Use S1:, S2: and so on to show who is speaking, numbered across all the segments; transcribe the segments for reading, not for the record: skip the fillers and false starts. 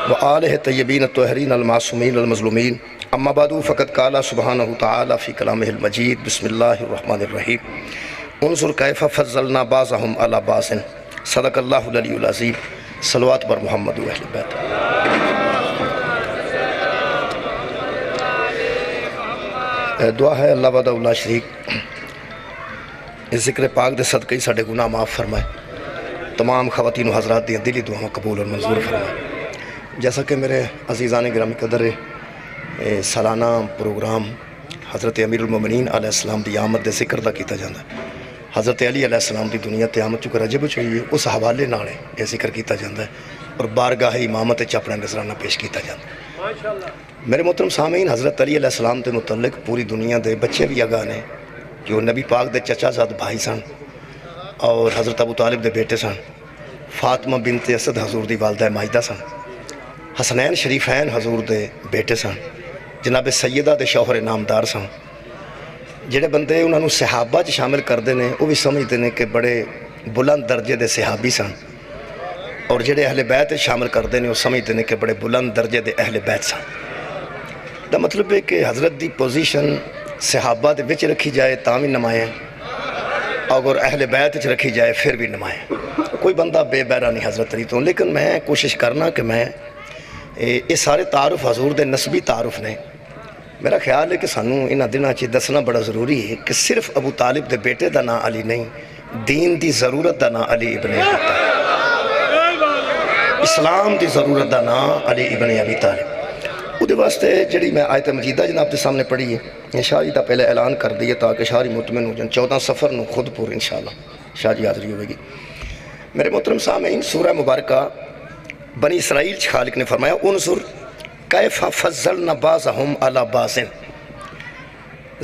S1: وآلہ الطیبین الطاہرین المعصومین المظلومین اما بعد فقد قال سبحانہ تعالی فی کلامہ المجید بسم اللہ الرحمن الرحیم انظر کیف فضلنا بعضهم علی بعض صدق اللہ العلی العظیم صلوات بر محمد و اہل بیت۔ دعا ہے اللہ وحدہ لا شریک اس ذکر پاک دے صدقے ہی ساڈے گناہ معاف فرمائے، تمام خواتین و حضرات دی دلی دعاؤں قبول اور منظور فرمائے۔ جیسا کہ میرے عزیزان گرامی قدر سالانہ پروگرام حضرت امیر المومنین علیہ السلام دی آمد دے ذکر دا کیتا جاندہ ہے، حضرت علی علیہ السلام دی دنیا تے آمد چکر رجب چاہیے اس حوالے نالے یہ ذکر کیتا جاندہ ہے اور بارگاہ امامت اپنا نظرانہ پیش کیتا جاندہ ہے۔ میرے محترم سامعین، حضرت علی علیہ السلام دے متعلق پوری دنیا دے بچے بھی آگاہ نے کہ وہ نبی پاک دے چچا زاد بھائی سن اور حضرت ابو طالب دے بیٹے سن، فاطمہ بنت اسد حضور دی والدہ ماجدہ سن، حسنین شریفین حضور دے بیٹے سن، جناب سیدہ دے شوہر نامدار سن۔ جڑے بندے انہوں نے صحابہ چ شامل کردے نے وہ بھی سمجھتے ہیں کہ بڑے بلند درجے دے صحابی سن، اور جڑے اہل بیت شامل کردے نے وہ سمجھتے ہیں کہ بڑے بلند درجے دے اہل بیت سن۔ دا مطلب ہے کہ حضرت دی پوزیشن صحابہ دے وچ رکھی جائے تاں بھی نمایاں، اگر اہل بیت چ رکھی جائے پھر بھی نمایاں۔ کوئی بندہ بے بہرا نہیں حضرت علی تو، لیکن میں کوشش کرنا کہ میں یہ سارے تعارف حضور دے نسبی تعارف نے۔ میرا خیال ہے کہ سانوں انہاں دناں چ دسنا بڑا ضروری ہے کہ صرف ابو طالب دے بیٹے دا نام علی نہیں، دین دی ضرورت دا نام علی ابن ابی طالب، اسلام دی ضرورت دا نام علی ابن ابی طالب۔ وہ دے واسطے جڑی میں آیت مجیدہ جناب دے سامنے پڑھی ہے، شاہ جی دا پہلے اعلان کر دیئے تاکہ شاہری مطمئن ہو جائیں، 14 سفر نو خود پور انشاءاللہ شاہ جی حاضری ہوئے گی۔ میرے محترم سامعین، سورہ مبارکہ بنی اسرائیل خالق نے فرمایا انظر کیف فضلنا بعضهم علی بعض،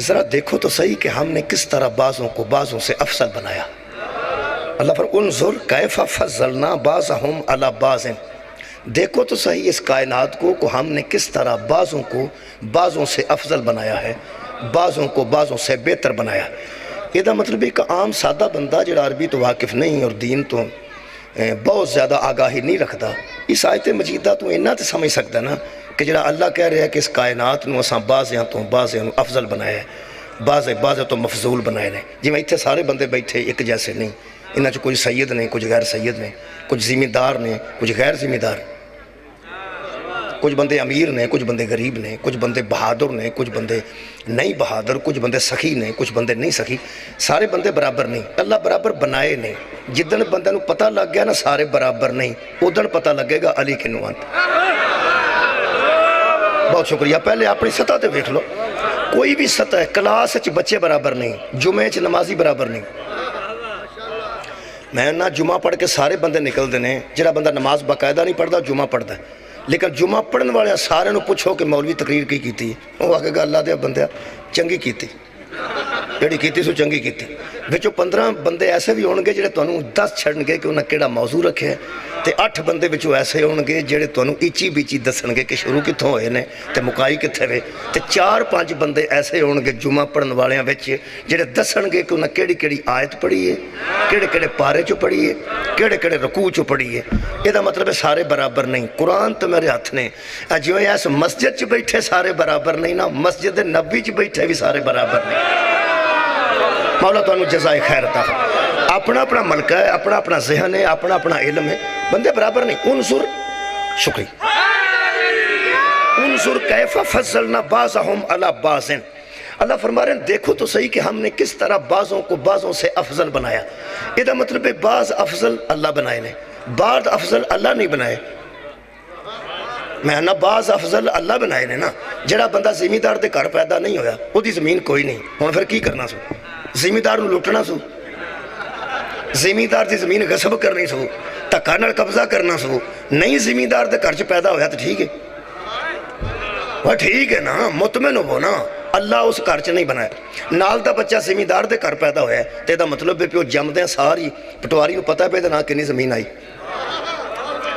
S1: ذرا دیکھو تو صحیح کہ ہم نے کس طرح بعضوں کو بعضوں سے افضل بنایا۔ اللہ فرمایا انظر کیف فضلنا بعضهم علی بعض، دیکھو تو صحیح اس کائنات کو ہم نے کس طرح بعضوں کو بعضوں سے افضل بنایا ہے، بعضوں کو بعضوں سے بہتر بنایا۔ یہ دا مطلب ہے کہ عام سادہ بندہ جڑا عربی تو واقف نہیں اور دین تو بہت زیادہ آگاہی نہیں رکھتا، اس آیت مجیدہ تو انہاں تے سمجھ سکتا نا کہ جڑا اللہ کہہ رہا ہے کہ اس کائنات نو اساں بعضیاں تو بعضیاں نو افضل بنایا ہے، بعضے تو مفضول بنائے نے۔ جی میں اتھے سارے بندے بیٹھے ایک جیسے نہیں، انہاں چ کچھ سید نے، کچھ غیر سید نے، کچھ ذمہ دار نے، کچھ غیر ذمہ دار، کچھ بندے امیر نے، کچھ بندے غریب نے، کچھ بندے بہادر نے، کچھ بندے نہیں بہادر، کچھ بندے سخی نے، کچھ بندے نہیں سخی، سارے بندے برابر نہیں، اللہ برابر بنائے نہیں۔ جدن بندے نو پتہ لگ گیا نا سارے برابر نہیں، ادن پتہ لگے گا علی کنو انت۔ بہت شکریہ۔ پہلے اپنی سطح تے دیکھ لو، کوئی بھی سطح ہے، کلاس وچ بچے برابر نہیں، جمعے چ نمازی برابر نہیں۔ میں نہ جمعہ پڑھ کے سارے بندے نکل دینے، جڑا بندہ نماز باقاعدہ نہیں پڑھتا جمعہ پڑھتا ہے، لیکن جمعہ پڑھنے والے سارے نو پوچھو کہ مولوی تقریر کی کیتی، وہ آگے گا اللہ دے بندے چنگی کیتی، جڑی کیتی سو چنگی کیتی۔ بچو 15 بندے ایسے بھی ہونگے جڑے تانوں 10 چھڑن گے کہ انہاں کیڑا موضوع رکھے ہے، تے 8 بندے بچو ایسے ہونگے جڑے تانوں ایچی بیچی دسن گے کہ شروع کتھوں ہوئے نے تے مکائی کتھے وے، تے 4-5 بندے ایسے ہونگے جمعہ پڑھن والیاں وچ جڑے دسن گے کہ انہاں کیڑی کیڑی آیت پڑھی ہے، کیڑے کیڑے پارے چو پڑھی ہے، کیڑے کیڑے رکوع چو پڑھی ہے۔ یہ دا مطلب ہے سارے برابر نہیں۔ قرآن تو میرے ہاتھ نے، جو ایس مسجد چ بیٹھے سارے برابر نہیں نا، مسجد نبی چ بیٹھے بھی سارے برابر نہیں۔ مولا تو انہوں جزائے خیر عطا فرمائے۔ اپنا اپنا ملکہ ہے، اپنا اپنا ذہن ہے، اپنا اپنا علم ہے، بندے برابر نہیں۔ انظر، شکریہ، انظر کیف فضلنا بعضهم علی بعض، اللہ فرما رہے ہیں دیکھو تو صحیح کہ ہم نے کس طرح بعضوں کو بعضوں سے افضل بنایا۔ یہ دا مطلب ہے بعض افضل اللہ بنائے نے، بعض افضل اللہ نہیں بنائے۔ میں نہ بعض افضل اللہ بنائے نے نا، جڑا بندہ زمیندار دے گھر پیدا نہیں ہویا، وہ دی زمین کوئی نہیں، ہون پھر کی کرنا سو؟ زمیندار نو لٹنا سو، زمیندار دی زمین غصب کرنی سو، تکا نال قبضہ کرنا سو، نہیں زمیندار دے گھر چ پیدا ہویا تو ٹھیک ہے، وہ ٹھیک ہے نا، مطمئن ہو نا، اللہ اس گھر چ نہیں بنایا۔ نال دا بچہ زمیندار دے گھر پیدا ہویا ہے تے دا مطلب ہے پیو جمدے ساری پٹواری نو پتہ ہے پہ نا کنی زمین آئی،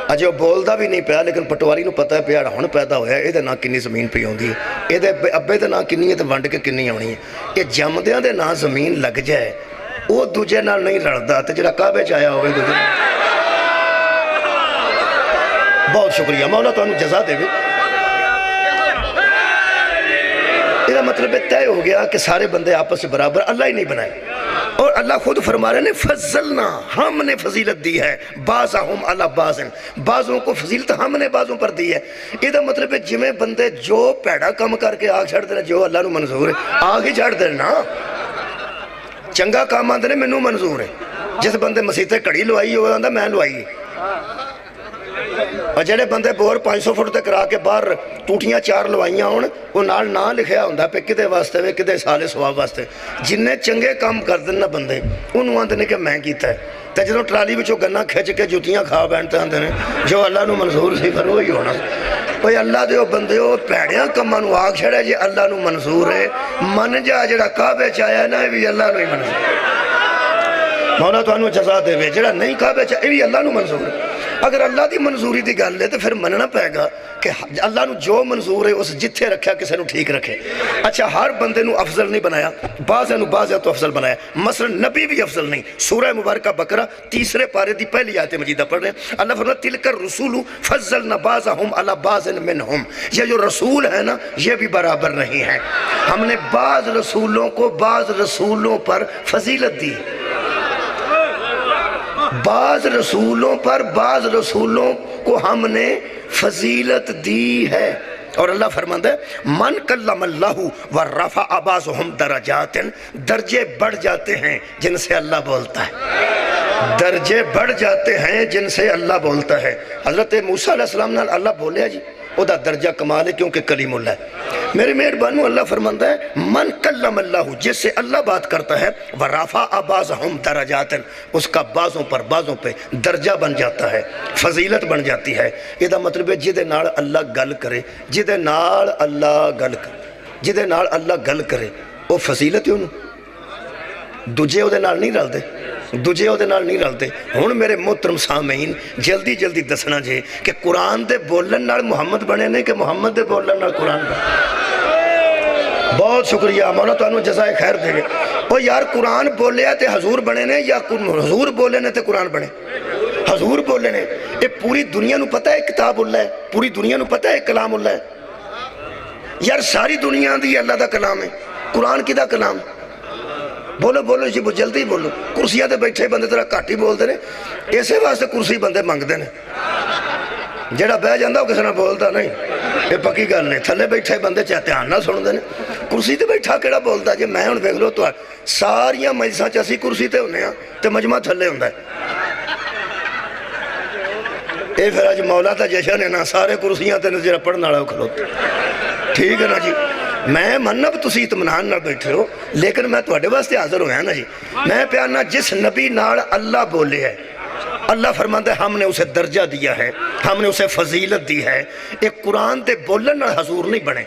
S1: اجے وہ بولدا بھی نہیں پیا لیکن پٹواری نو پتہ ہے پیا ہن پیدا ہویا اے دے نا کنی زمین پئی ہوندی ہے، اے دے ابے دے نا کنی ہے تے ونڈ کے کنی آونی ہے۔ یہ جمدیاں دے نا زمین لگ جائے وہ دوجے نال نہیں رلدا تے جڑا کعبے چ آیا ہوئے دوجے بہت شکریہ مولا تانوں جزا دے. یہ مطلب طے ہو گیا کہ سارے بندے آپس سے برابر اللہ ہی نہیں بنائے. اور اللہ خود فرما رہے ہیں فضلنا، ہم نے فضیلت دی ہے بعضہم علی بعض، بعضوں کو فضیلت ہم نے بعضوں پر دی ہے. یہ مطلب ہے جمیں بندے جو پیڑا کم کر کے آگ چھڑ دینا جو اللہ نو منظور ہے آگ ہی چھڑ دینا. چنگا کام آندے نے مینوں منظور ہے. جس بندے مسیطے کڑی لوائی ہوئے آندہ میں لوائی. اور جڑے بندے بور 500 فٹ تے کرا کے باہر ٹوٹیاں 4 لوائیاں ہون وہ نال نہ لکھیا ہوندا پہ کدے واسطے وے کدے سالے ثواب واسطے. جننے چنگے کام کر دینا بندے انہوں آندے نے کہ میں کیتا ہے. تے جدوں ٹرالی وچوں گنا کھچ کے جوتیاں کھا بیٹھتے آندے نے جو اللہ نو منظور سی پھر وہی ہونا. اوے اللہ دے بندے او پیڑیاں کماں نو آگ چھڑے جے اللہ نو منظور ہے. من جا جڑا کعبے چ آیا نا بھی اللہ نو ہی منظور. مولا تانوں جزا دے وے جڑا نہیں کعبے چ اے بھی اللہ نو منظور ہے. اگر اللہ دی منظوری دی گل ہے تو پھر مننا پائے گا کہ اللہ نو جو منظور ہے اس جتھے رکھا کسے نو ٹھیک رکھے. اچھا ہر بندے نو افضل نہیں بنایا، بعضے نو بعضے تو افضل بنایا. مثلا نبی بھی افضل نہیں. سورہ مبارکہ بقرہ 3 پارے دی پہلی آیت مجیدہ پڑھ رہے ہیں. اللہ فرماتا تلک الرسول فضلنا بعضہم علی بعض منہم. یہ جو رسول ہے نا یہ بھی برابر نہیں ہے. ہم نے بعض رسولوں کو بعض رسولوں پر فضیلت دی، بعض رسولوں پر بعض رسولوں کو ہم نے فضیلت دی ہے. اور اللہ فرماتا ہے من کلم اللہ ورفع بعضهم درجات، درجے بڑھ جاتے ہیں جن سے اللہ بولتا ہے. درجے بڑھ جاتے ہیں جن سے اللہ بولتا ہے. حضرت موسیٰ علیہ السلام نے اللہ بولے جی او دا درجہ کمال ہے کیونکہ کلیم اللہ ہے. میرے مہربانو اللہ فرماتا ہے من کلم اللہ جس سے اللہ بات کرتا ہے ورفع بعضهم درجات، اس کا بعضوں پر بعضوں پہ درجہ بن جاتا ہے، فضیلت بن جاتی ہے. یہ دا مطلب ہے جدے نال اللہ گل کرے، جدے نال اللہ گل کرے، جدے نال اللہ گل کرے وہ فضیلت ہے. انہوں دوجے او دے نال نہیں رلدے، دوجے او دے نال نہیں رلدے. ہن میرے محترم سامعین جلدی جلدی دسنا جے کہ قرآن دے بولن نال محمد بنے نے کہ محمد دے بولن نال قرآن بنے. بہت شکریہ مولا تانوں جزائے خیر دے گے. او یار قرآن بولے تے حضور بنے نے یا حضور بولے نے تے قرآن بنے؟ حضور بولے نے. یہ پوری دنیا نو پتہ ہے کتاب اللہ ہے، پوری دنیا نو پتہ ہے کلام اللہ ہے. یار ساری دنیا دی اللہ دا کلام ہے. قرآن کی دا کلام؟ بولو بولو جی جلدی بولو. کرسیاں تے بیٹھے بندے تیرا گھٹ ہی بولتے ہیں. اسے واسطے کرسی بندے منگتے ہیں. جڑا بہ جاندہ وہ کسی نے بولتا نہیں. یہ پکی گل نہیں. تھلے بیٹھے بندے چاہے دھیان نہ سنتے ہیں. کرسی تے بیٹھا کیڑا بولتا جی میں ہن ویکھ لو تو ساریاں مجلساں چ اسی کرسی تے ہونے ہاں تے مجمع تھلے ہوندا ہے. اے پھر اج مولا دا جشن ہے نا سارے کرسیاں تے نظر پڑھن والا کھلوتے. ٹھیک ہے نا جی. میں منب تسی اطمینان نہ بیٹھے ہو لیکن میں تواڈے واسطے حاضر ہویا نا جی. میں پیانا جس نبی نال اللہ بولے ہے اللہ فرماتا ہے ہم نے اسے درجہ دیا ہے، ہم نے اسے فضیلت دی ہے. ایک قرآن دے بولن نال حضور نہیں بنے،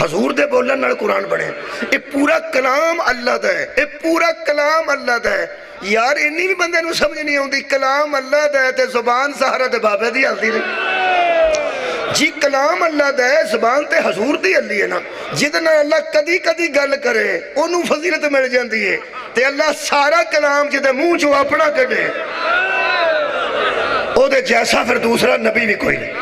S1: حضور دے بولن نال قرآن بنے. یہ پورا کلام اللہ دا ہے، یہ پورا کلام اللہ دا ہے. یار انی بھی بندے نو سمجھ نہیں ہوندی کلام اللہ دا ہے تے زبان سہارا دے بابے دی ہلدی نہیں. جی کلام اللہ دا ہے زبان تے حضور دی ہلدی ہے نا. جدنا اللہ کدی کدی گل کرے انہوں فضیلت مل جاندی ہے تے اللہ سارا کلام جدے منہ چو اپنا کڈے او دے جیسا پھر دوسرا نبی بھی کوئی نہیں.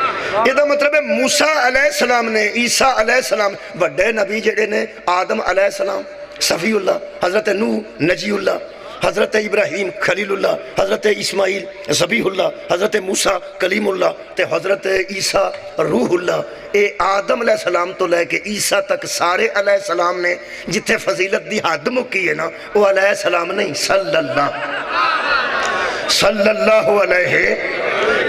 S1: یہ دا مطلب ہے موسیٰ علیہ السلام نے عیسیٰ علیہ السلام بڑے نبی جڑے نے آدم علیہ السلام صفی اللہ، حضرت نوح نجی اللہ، حضرت ابراہیم خلیل اللہ، حضرت اسماعیل ذبیح اللہ، حضرت موسیٰ کلیم اللہ تے حضرت عیسیٰ روح اللہ. اے آدم علیہ السلام تو لے کے عیسیٰ تک سارے علیہ السلام نے جتھے فضیلت دی حد مکی ہے نا وہ علیہ السلام نہیں صلی اللہ علیہ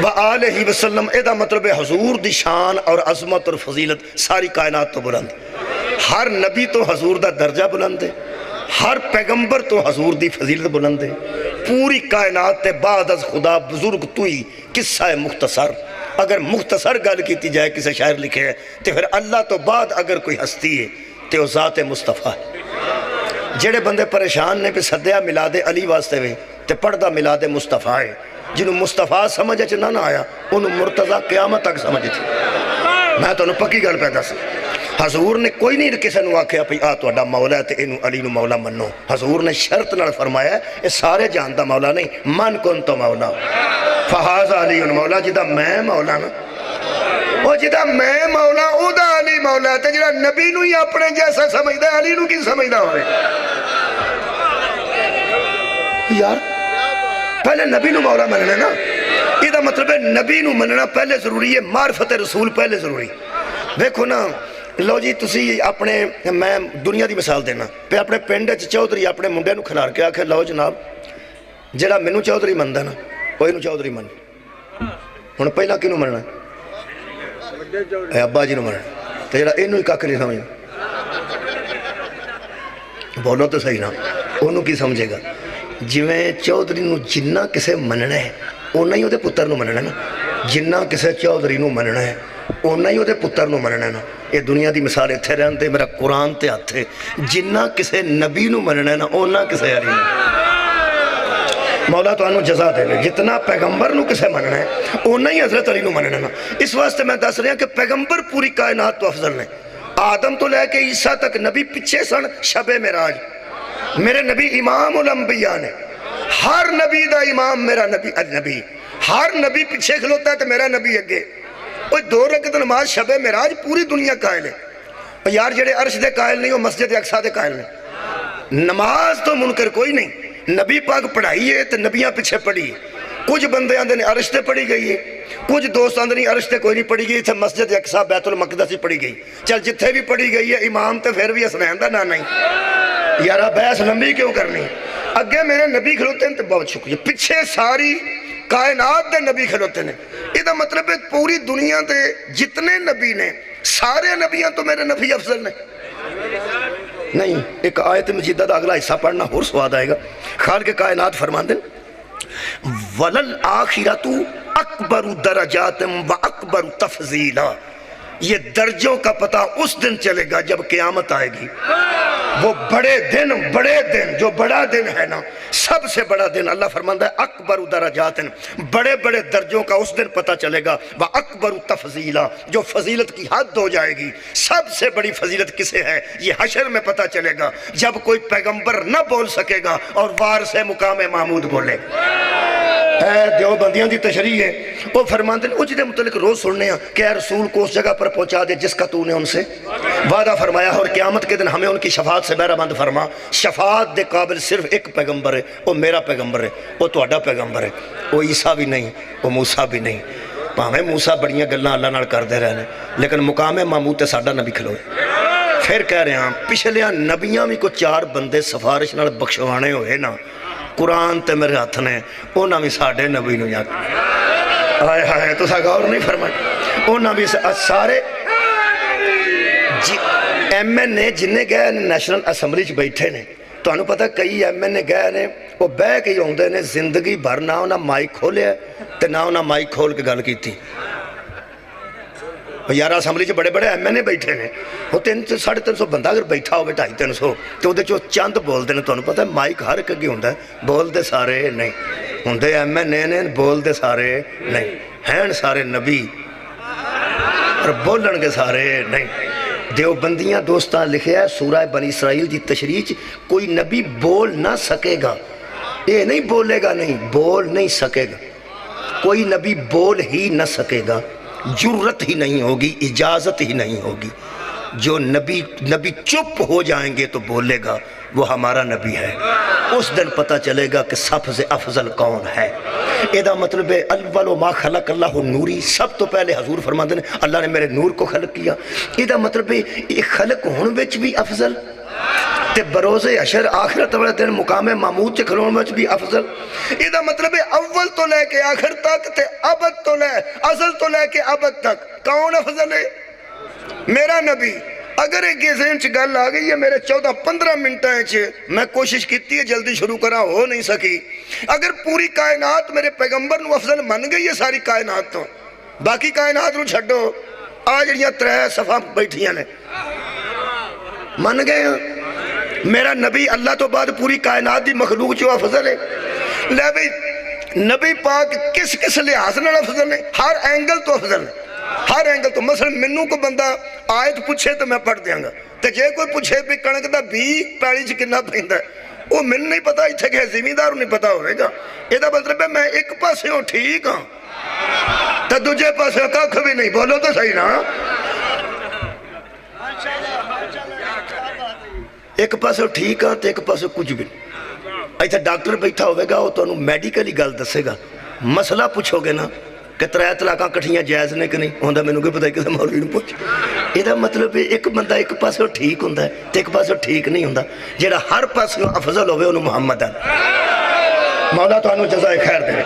S1: وآلہ وسلم. ادا مطلب ہے حضور دی شان اور عظمت اور فضیلت ساری کائنات تو بلند. ہر نبی تو حضور دا درجہ بلند ہے، ہر پیغمبر تو حضور دی فضیلت بلند ہے. پوری کائنات تے بعد از خدا بزرگ تو ہی قصہ مختصر. اگر مختصر گل کیتی جائے کسی شاعر لکھے ہے تو پھر اللہ تو بعد اگر کوئی ہستی ہے تو ذات مصطفیٰ ہے. جڑے بندے پریشان نے پہ صدیہ میلاد علی واسطے ہوئے تے پردہ میلاد مصطفیٰ ہے. جنہوں مصطفیٰ سمجھے چھ نہ آیا انہوں مرتضی قیامت تک سمجھے تھی. میں تو انہوں پکی گل پیدا سی. حضور نے کوئی نہیں کسی نے آکھیا پہ آ تو اڈا مولا ہے تے انہوں علی نو مولا منو. حضور نے شرط نہ فرمایا ہے یہ سارے جانتا مولا نہیں من کن تو مولا فہاز علی مولا جدہ میں مولا نا جدا میں مولا او دا علی مولا تے جڑا نبی نو ہی اپنے جیسا سمجھدا علی نو کی سمجھدا ہوئے یار پہلے نبی نو مولا مننا نا یہ دا مطلب ہے نبی نو مننا پہلے ضروری ہے معرفت رسول پہلے ضروری دیکھو نا لو جی تسی اپنے میں دنیا دی مثال دینا پہ اپنے پنڈ چودھری اپنے منڈے نو کھلار کے آکھے لو جناب جڑا مینوں چودھری مندا نا کوئی نو چودھری من ہن پہلا کینوں مننا اے ابا جی نو مننا تے جڑا اینوں ہی ککھ نہیں سمجھدا بولو تو صحیح نا اونوں کی سمجھے گا جویں چودھری نو جنہ کسے مننا ہے اونا ہی او دے پتر نو مننا نا جنہ کسے چودھری نو مننا ہے اونا ہی او دے پتر نو مننا نا یہ دنیا دی مثال اتھے رہن میرا قرآن تے ہاتھے جنہ کسے نبی نو مننا ہے نا اونا کسے علی نو مولا تو انو جزا دے لے جتنا پیغمبر نو کسے مننا ہے اونا ہی حضرت علی نو مننا نا اس واسطے میں دس رہا کہ پیغمبر پوری کائنات تو افضل نے آدم تو لے کے عیسیٰ تک نبی پچھے سن شب معراج میرے نبی امام الانبیاء نے ہر نبی دا امام میرا نبی ہر نبی پیچھے کھلوتا ہے تو میرا نبی اگے وہ 2 رکعت نماز شب معراج پوری دنیا قائل ہے یار جڑے عرش دے قائل نہیں وہ مسجد اقصی دے قائل نہیں نماز تو منکر کوئی نہیں نبی پاک پڑھائی ہے تو نبیاں پیچھے پڑھی ہے کچھ بندے آندے نے عرش تے پڑھی گئی ہے کچھ دوست آندے نہیں عرش تے کوئی نہیں پڑھی گئی تھے مسجد اقصی بیت المقدس ہی پڑھی گئی چل جتھے بھی پڑھی گئی ہے امام تے پھر بھی حسنین دا نا نہیں یارہ بحث لمبی کیوں کرنی اگے میرے نبی کھلوتے ہیں تو بہت شکریہ پیچھے ساری کائنات دے نبی کھلوتے ہیں یہ دا مطلب ہے پوری دنیا دے جتنے نبی نے سارے نبیاں تو میرے نبی افضل نے نہیں ایک آیت مجیدہ دا اگلا حصہ پڑھنا اور سواد آئے گا خالق کائنات فرمان دیں وَلَلْآخِرَةُ أَكْبَرُ دَرَجَاتٍ وَأَكْبَرُ تَفْضِيلًا یہ درجوں کا پتہ اس دن چلے گا جب قیامت آئے گی وہ بڑے دن جو بڑا دن ہے نا سب سے بڑا دن اللہ فرماندہ ہے اکبر درجات بڑے بڑے درجوں کا اس دن پتہ چلے گا وَأَكْبَرُ تَفْضِيلًا جو فضیلت کی حد ہو جائے گی سب سے بڑی فضیلت کسے ہے یہ حشر میں پتہ چلے گا جب کوئی پیغمبر نہ بول سکے گا اور وارث مقام محمود بولے اے دیوبندیاں دی تشریح ہے وہ فرماندے ہیں اجھ دے متعلق روز سننے ہیں کہ اے رسول کو اس جگہ پر پہنچا دے جس کا تو نے ان سے وعدہ فرمایا اور قیامت کے دن ہمیں ان کی شفاعت سے بہرہ مند فرما شفاعت دے قابل صرف ایک پیغمبر ہے وہ میرا پیغمبر ہے وہ تہاڈا پیغمبر ہے وہ عیسیٰ بھی نہیں وہ موسیٰ بھی نہیں ہمیں موسیٰ بڑیاں گلاں اللہ نال کر دے رہنے لیکن مقام محمود تے ساڈا نبی کھلوئے پھر کہہ رہے ہیں پچھلیاں نبیاں بھی کو 4 بندے سفارش نال بخشوانے ہوئے نا قرآن تے میرے ہاتھ نے اونا بھی ساڑھے نبی نو یاد آئے ہائے تو سا غور نہیں فرمائے اونا بھی سارے ایم این اے جنہیں گئے نیشنل اسمبلی چ بیٹھے نے تو انہوں پتہ کئی ایم این اے گئے نے وہ بے کے ہوندے نے زندگی بھر نہ انہاں مائک کھولے تے نہ انہاں مائک کھول کے گل کی تھی یارہ اسمبلی چ بڑے بڑے ایم این اے بیٹھے نے وہ 300-350 بندہ اگر بیٹھا ہوگا 250-300 تو وہ چند بول دے تو انہوں پتہ ہے مائک ہر کگی ہوندہ ہے بول دے سارے نہیں ہوندے ایم این اے نے بول دے سارے نہیں ہیں سارے نبی اور بولن کے سارے نہیں دیوبندیاں دوستاں لکھے ہے سورہ بنی اسرائیل دی تشریح کوئی نبی بول نہ سکے گا یہ نہیں بولے گا نہیں بول نہیں سکے گا کوئی نبی بول ہی نہ سکے گا جرت ہی نہیں ہوگی اجازت ہی نہیں ہوگی جو نبی چپ ہو جائیں گے تو بولے گا وہ ہمارا نبی ہے اس دن پتہ چلے گا کہ سب سے افضل کون ہے یہ مطلب ہے اول ما خلق اللہ نوری سب تو پہلے حضور فرماتے ہیں اللہ نے میرے نور کو خلق کیا یہ مطلب ہے یہ خلق ہون وچ بھی افضل تے بروز حشر آخرت والے دن مقام محمود چ کھلون وچ بھی افضل یہ مطلب ہے اول تو لے کے آخر تک تے ابد تو لے ازل تو لے کے ابد تک کون افضل ہے میرا نبی اگر ایک یہ ذہن چ گل آ گئی ہے میرے 14-15 منٹیں میں کوشش کیتی ہے جلدی شروع کرا ہو نہیں سکی اگر پوری کائنات میرے پیغمبر نو افضل من گئی ہے ساری کائنات تو باقی کائنات نو چھڈو آ جڑیاں 3 صفحہ بیٹھیاں نے من گئے ہیں میرا نبی اللہ تو بعد پوری کائنات دی مخلوق جو افضل ہے لے بھئی نبی پاک کس کس لحاظ نال افضل ہے ہر اینگل تو افضل ہے ہر اینگل تو مثلا منوں کو بندہ آیت پوچھے تو میں پڑھ دیاں گا تے جے کوئی پوچھے بھی کنک دا بھی پیڑی چ کنا پیندا ہے وہ من نہیں پتا ایتھے کہ زمیندار نہیں پتا ہوئے گا یہ مطلب ہے میں ایک پاسے ہوں ٹھیک ہاں تو دوجے پاسے کھ بھی نہیں. بولو تو صحیح نا. ایک پاسے ٹھیک ہے تو ایک پاسے کچھ بھی نہیں. ایتھے ڈاکٹر بیٹھا ہوئے گا وہ تو میڈیکلی گل دسے گا. مسئلہ پوچھو گے نا کہ 3 طلاقاں کٹھیاں جائز نے کہ نہیں ہوندہ. مینوں کی پتہ کسے مولوی نوں پوچھ. یہ مطلب ہے ایک بندہ ایک پاسے ٹھیک ہوندا ہے تے ایک پاسے ٹھیک نہیں ہوندا. جیڑا ہر پاسے افضل ہوئے انہوں محمد ہے. مولا تو انہوں جزائے خیر دے.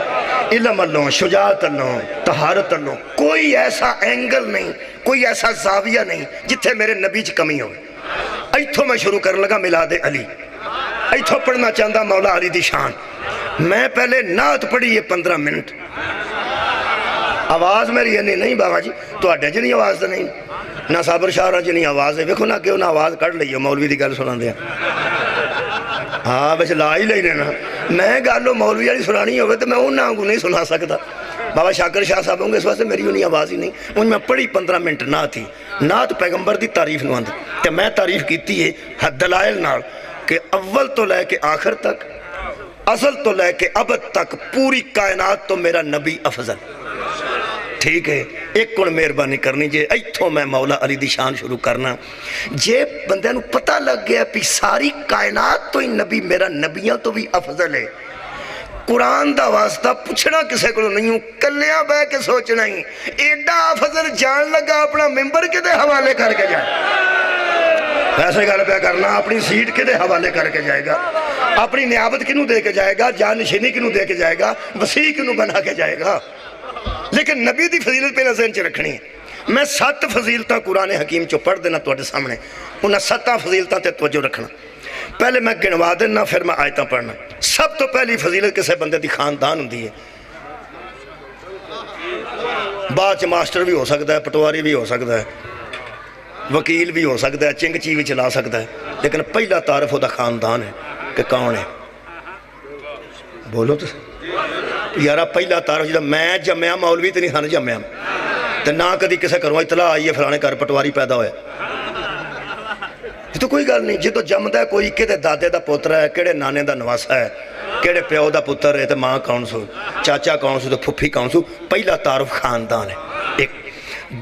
S1: علم اللہ، شجاعت اللہ، طہارت اللہ، کوئی ایسا اینگل نہیں، کوئی ایسا زاویہ نہیں جتھے میرے نبی چ کمی ہوئے. ایتھوں میں شروع کرنے لگا میلاد علی. ایتھوں پڑھنا چاہتا مولا علی دی شان. میں پہلے نعت پڑھی ہے 15 منٹ. آواز میری ہے نہیں بابا جی تو اڈے جی نہیں آواز تو نہیں نہ صابر شاہرہ جی نہیں آواز ہے. ویکھو نہ کہ انہیں آواز کڑھ لئی مولوی دی گل سنا دیا. ہاں بس لا ہی لینے نا. میں گالو مولوی والی سنانی ہوگی تو میں انہوں کو نہیں سنا سکتا. بابا شاکر شاہ صاحب ہوں گے اس واسطے میری انہیں آواز ہی نہیں. ان میں پڑھی 15 منٹ نعت تھی. نعت پیغمبر دی تعریف نو آند تے میں تعریف کیتی ہے حد دلائل نال کہ اول تو لے کے آخر تک، اصل تو لے کے ابد تک پوری کائنات تو میرا نبی افضل. ٹھیک ہے ایک کن مہربانی کرنی جے ایتھوں میں مولا علی دی شان شروع کرنا. جے بندے نو پتہ لگ گیا پی ساری کائنات تو ہی نبی میرا نبیاں تو بھی افضل ہے. قرآن دا واسطہ پوچھنا کسے کو نہیں ہوں کلیاں بے کے سوچنا ہی ایڈا افضل جان لگا اپنا ممبر کے دے حوالے کر کے جائے. ایسے گل پہ کرنا اپنی سیٹ کے دے حوالے کر کے جائے گا. اپنی نیابت کنوں دے کے جائے گا، جانشینی کنوں دے کے جائے گا، وسیع کنوں بنا کے جائے گا. لیکن نبی دی فضیلت پہ ذہن چ رکھنی ہے. میں 7 فضیلتاں قرآن حکیم چو پڑھ دینا تواڈے سامنے. انہاں 7 فضیلتاں تے توجہ رکھنا. پہلے میں گنوا دینا پھر میں آیتاں پڑھنا. سب تو پہلی فضیلت کسے بندے دی خاندان ہوندی ہے. بعد ماسٹر بھی ہو سکتا ہے، پٹواری بھی ہو سکتا ہے، وکیل بھی ہو سکتا ہے، چنگچی بھی چلا سکتا ہے. لیکن پہلا تعارف ہوتا خاندان ہے کہ کون ہے. بولو تو یارا پہلا تعارف جب میں جمعہ مولوی تو نہیں سن جمعہ تو نہ کدی کسے کروں اطلاع آئی ہے فلانے گھر پٹواری پیدا ہویا. یہ تو کوئی گل نہیں. جی تو جمد ہے کوئی کدے دادے دا پوتر ہے، کیڑے نانے دا نواسا ہے، کیڑے پیو دا پتر ہے تو ماں کون سو، چاچا کون سو تو پھپھی کون سو. پہلا تعارف خاندان ہے. ایک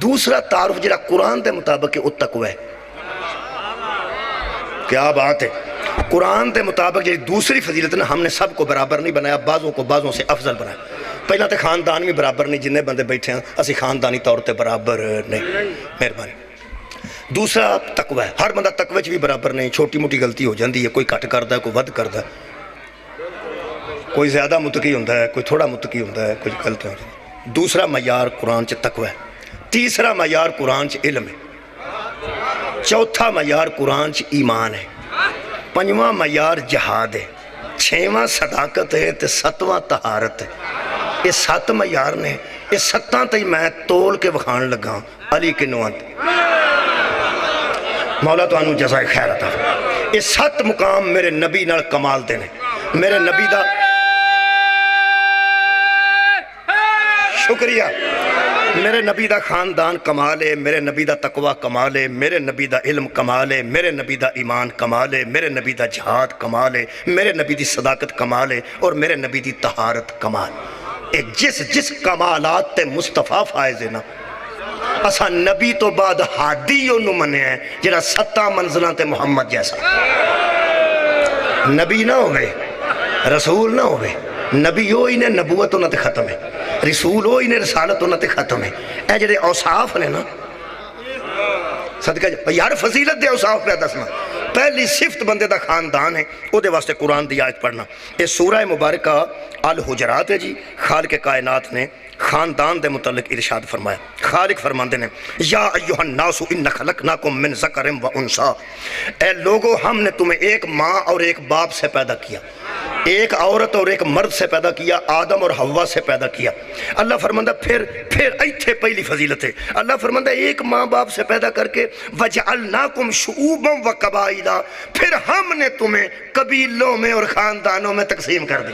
S1: دوسرا تعارف جڑا قرآن دے مطابق ہے وہ تقوی ہے. کیا بات ہے. قرآن دے مطابق یہ دوسری فضیلت نے ہم نے سب کو برابر نہیں بنایا، بعضوں کو بعضوں سے افضل بنایا. پہلا تو خاندان بھی برابر نہیں، جنہیں بندے بیٹھے ہیں اسی خاندانی طور تے برابر نہیں. مہربانی. دوسرا تقوی ہے. ہر بندہ تقوی بھی برابر نہیں. چھوٹی موٹی غلطی ہو جاندی ہے، کوئی کٹ کردا ہے، کوئی ود کردا ہے، کوئی زیادہ متقی ہوندا ہے، کوئی تھوڑا متقی ہوندا ہے، کوئی غلط ہو جاندی ہے. دوسرا معیار قرآن چ تقوی ہے. تیسرا معیار قرآن چ علم ہے. چوتھا معیار قرآن چ ایمان ہے. پنجواں معیار جہاد ہے. چھواں صداقت ہے تے 7واں طہارت ہے. یہ 7 معیار نے. یہ 7 تے میں تول کے وکھان لگا علی کے نوانت. مولا تو انہوں جزائے خیر عطا. یہ 7 مقام میرے نبی نال کمال دینے. میرے نبی دا شکریہ. میرے نبی دا خاندان کمال ہے، میرے نبی دا تقوی کمال ہے، میرے نبی دا علم کمال ہے، میرے نبی دا ایمان کمال ہے، میرے نبی دا جہاد کمال ہے، میرے نبی دی صداقت کمال ہے، اور میرے نبی دی طہارت کمال. ایک جس کمالات تے مصطفیٰ فائز ہے نا اسا نبی تو بعد حادی انہوں منے ہیں جنہا 7 منزلان تے محمد جیسا. نبی نہ ہوئے، رسول نہ ہوئے. نبی ہوئی نے نبوت انہوں تے ختم ہے، رسول ہوئی نے رسالت انہوں تے ختم ہے. اے جڑے اوصاف نے نا صدقہ یار فضیلت دے اوصاف پہ دسنا. پہلی صفت بندے دا خاندان ہے. او دے واسطے قرآن دی آیت پڑھنا. یہ سورہ مبارکہ الحجرات ہے جی. خالق کائنات نے خاندان دے متعلق ارشاد فرمایا. خالق فرماندے نے یا ایوہ الناس ان خلقناکم من ذکر و انثی. اے لوگو ہم نے تمہیں ایک ماں اور ایک باپ سے پیدا کیا، ایک عورت اور ایک مرد سے پیدا کیا، آدم اور حوا سے پیدا کیا. اللہ فرماندہ پھر ایتھے پہلی فضیلت ہے. اللہ فرماندہ ایک ماں باپ سے پیدا کر کے وجعلناکم شعوبا و قبائلا، پھر ہم نے تمہیں قبیلوں میں اور خاندانوں میں تقسیم کر دی.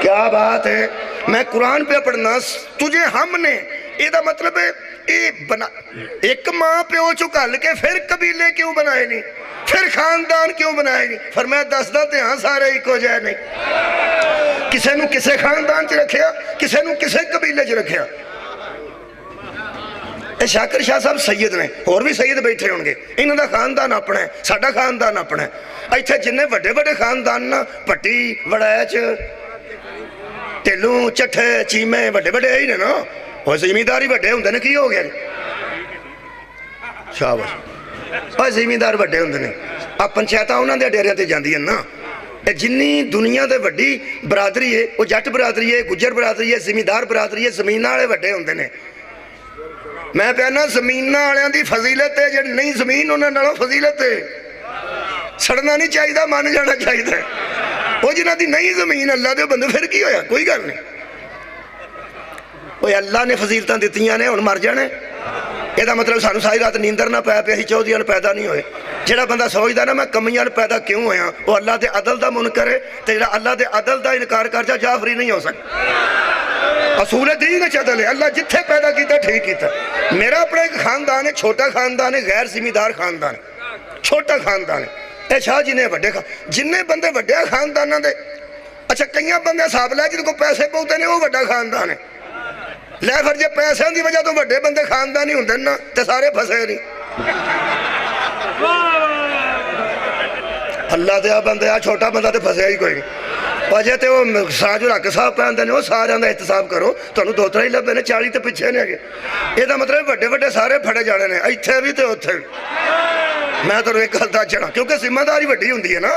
S1: کیا بات ہے. میں قرآن پہ پڑھنا تجھے ہم نے یہ دا مطلب ہے ایک ماں پہ ہو چکل کے پھر قبیلے کیوں بنائے نہیں، پھر خاندان کیوں بنائے نہیں. فرمایا دس داتے ہاں سارے ایک ہو جائے نہیں. کسے نو کسے خاندان چ رکھیا، کسے نو کسے قبیلے چ رکھیا. شاکر شاہ صاحب سید نے، اور بھی سید بیٹھے ہون گے، انہوں دا خاندان اپنا ہے، ساڈا خاندان اپنا ہے. ایتھے جننے وڈے وڈے خاندان نا، پٹی وڑیچ تیلوں چٹھے چیمے وڈے وڈے ہی نے نا، وہ زمینداری وڈے ہوندے نے. کی ہو گیا شاباش، وہ زمیندار وڈے ہوندے نے. آ پنچایتاں انہاں دے ڈیریاں تے جاندیاں نا. جنی دنیا دے وڈی برادری ہے وہ جٹ برادری ہے، گجر برادری ہے، زمیندار برادری ہے، زمیناں والے وڈے ہوندے نے. میں کہنا زمیناں والےاں دی فضیلت ہے، جڑی نہیں زمین انہاں نالوں فضیلت ہے. سڑنا نہیں چاہیے، مان جانا چاہیے. وہ جنہاں دی نہیں زمین اللہ دے بندے پھر کی ہویا؟ کوئی گل نہیں. وہ اللہ نے فضیلتاں دتیاں نے، ہن مر جانے. یہ مطلب سانو ساری رات نیندر نہ پے اسی چودھری پیدا نہیں ہوئے. جڑا بندہ سوچدا نا میں کمیاں پیدا کیوں ہویا، وہ اللہ دے عدل دا منکر ہے. تے جڑا اللہ دے عدل دا انکار کر جا فری نہیں ہو سکتا. اصول دین عدل ہے، اللہ جتھے پیدا کیتا ٹھیک کیتا. میرا اپنا ایک خاندان ہے، چھوٹا خاندان ہے، غیر زمیندار خاندان ہے، چھوٹا خاندان ہے. اے شاہ جنہیں وڈے جنہیں بندے وڈے خانداناں دے. اچھا کئیاں بندے حساب لے جن کو پیسے پہنچتے ہیں وہ وڈا خاندان ہے. لے پھر جے پیسوں دی وجہ تو وڈے بندے خاندان ہی ہوندے نا تے سارے پھسے نہیں. اللہ دیا بندے آ چھوٹا بندہ تے پھسیا ہی کوئی نہیں. وجہ تے وہ ساج الحق صاحب پہنتے ہیں، وہ سارے دا احتساب کرو، تانوں دو ترے ہی لبے نے، 40 تے پیچھے نے گے. یہ مطلب وڈے وڈے سارے پھڑے جانے نے، ایتھے بھی تے اوتھے بھی. میں تو ایک گل دس چڑھا کیونکہ ذمہ داری وڈی ہوندی ہے نا.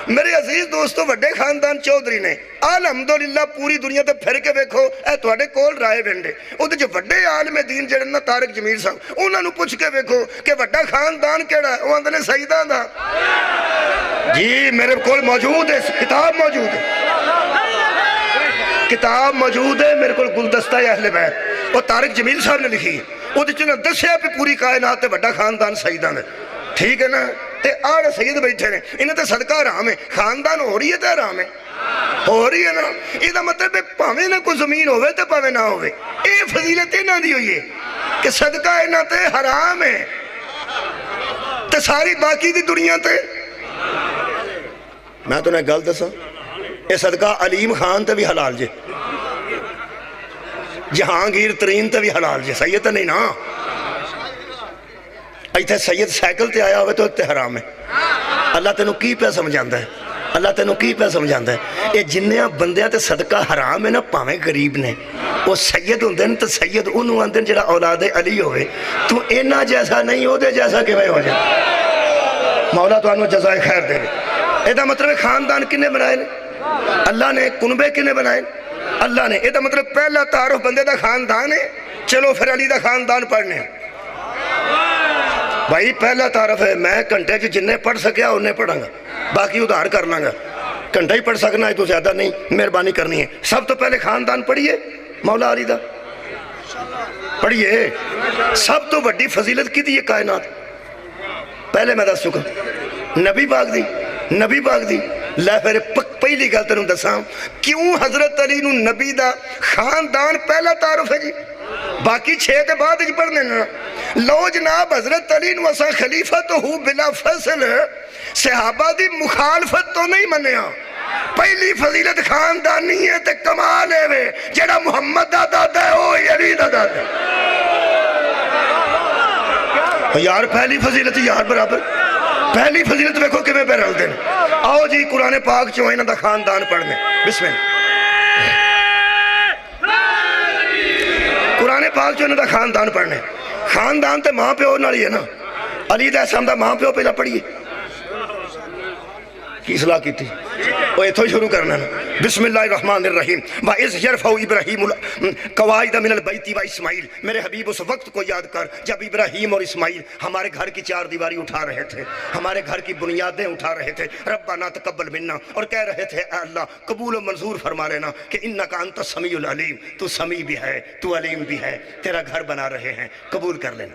S1: میرے عزیز دوستو، وڈے خاندان چودھری نے الحمدللہ پوری دنیا تے پھر کے ویکھو، اے تواڈے کول رائے ونڈے اودے جو وڈے عالم دین جڑے نا طارق جمیل صاحب، انہاں نوں پوچھ کے ویکھو کہ وڈا خاندان کیڑا ہے، وہ آندے نے سیداں دا. جی میرے کول موجود ہے، کتاب موجود ہے، کتاب موجود ہے میرے کول، گلدستہ اہل بیت، وہ طارق جمیل صاحب نے لکھی ہے. اودے چ دسیا کہ پوری کائنات تے وڈا خاندان سیداں دا. ٹھیک ہے نا. تے آڑے سید بیٹھے نے، انہیں تے صدقہ حرام ہے. خاندان ہو رہی ہے تے حرام ہے، ہو رہی ہے نا. یہ دا مطلب ہے پاویں نہ کوئی زمین ہوئے تے پاویں نہ ہوئے، یہ فضیلت انہاں دی ہوئی ہے کہ صدقہ انہاں تے حرام ہے تے ساری باقی دی دنیا تے. میں تو نے گل دسا، یہ صدقہ علیم خان تے بھی حلال جے، جہانگیر ترین تے بھی حلال جے. سید تے نہیں نا. ایتھے سید سائیکل تے آیا ہوئے تو تے حرام ہے. اللہ تینوں کی پہ سمجھاندا ہے، اللہ تینوں کی پہ سمجھاندا ہے. یہ جنیاں بندیاں تے صدقہ حرام ہے نا، پاویں غریب نے، وہ سید ہوندے نے تے سید انہوں آندے جڑا اولاد علی ہوئے. تو اینا جیسا نہیں ہو دے جیسا کہ ہو جائے. مولا تو انہوں جزائے خیر دے. یہ مطلب خاندان کنے بنائے نے؟ اللہ نے. کنبے کنے بنائے؟ اللہ نے. یہ مطلب پہلا تعارف بندے دا خاندان ہے. چلو پھر علی دا خاندان پڑھنے. بھائی پہلا تعارف ہے، میں گھنٹے چ جنہیں پڑھ سکیا انہیں پڑھاں گا، باقی ادھار کر لوں گا. گھنٹہ ہی پڑھ سکنا ہے تو زیادہ نہیں، مہربانی کرنی ہے. سب تو پہلے خاندان پڑھیے مولا علی دا، پڑھیے. سب تو بڑی فضیلت کی دی یہ کائنات. پہلے میں دس چکا نبی پاک دی، نبی پاک دی. لے پھر پہلی گل تینوں دساں کیوں حضرت علی نو نبی دا خاندان پہلا تعارف ہے جی، باقی 6 کے بعد جی پڑھنے نا. لو جناب حضرت علی نو اسا خلیفہ تو ہوں بلا فصل، صحابہ دی مخالفت تو نہیں منیا. پہلی فضیلت خاندانی ہے تے کمال ہے وے، جڑا محمد دا دادا ہے وہ علی دا دادا ہے. یار پہلی فضیلت یار برابر، پہلی فضیلت ویکھو کہ میں پہ رل دیں. آؤ جی قرآن پاک چوں انہاں دا خاندان پڑھنے. بسم اللہ. قرآن پاک چوں انہاں دا خاندان پڑھنے. خاندان تے ماں پیو نال ہی ہے نا. علی دا اسلام دا ماں پیو پہلا پڑھیے. کی اصلاح کی تھی وہ اتھو شروع کرنا نا. بسم اللہ الرحمن الرحیم. وَإِذْ يَرْفَعُ إِبْرَاهِيمُ الْقَوَاعِدَ مِنَ الْبَيْتِ وَإِسْمَاعِيلُ. میرے حبیب اس وقت کو یاد کر جب ابراہیم اور اسماعیل ہمارے گھر کی 4 دیواری اٹھا رہے تھے، ہمارے گھر کی بنیادیں اٹھا رہے تھے. ربنا تقبل منا، اور کہہ رہے تھے اے اللہ قبول و منظور فرما لینا کہ انک انت السمیع العلیم، تو سمیع بھی ہے تو علیم بھی ہے. تیرا گھر بنا رہے ہیں، قبول کر لینا،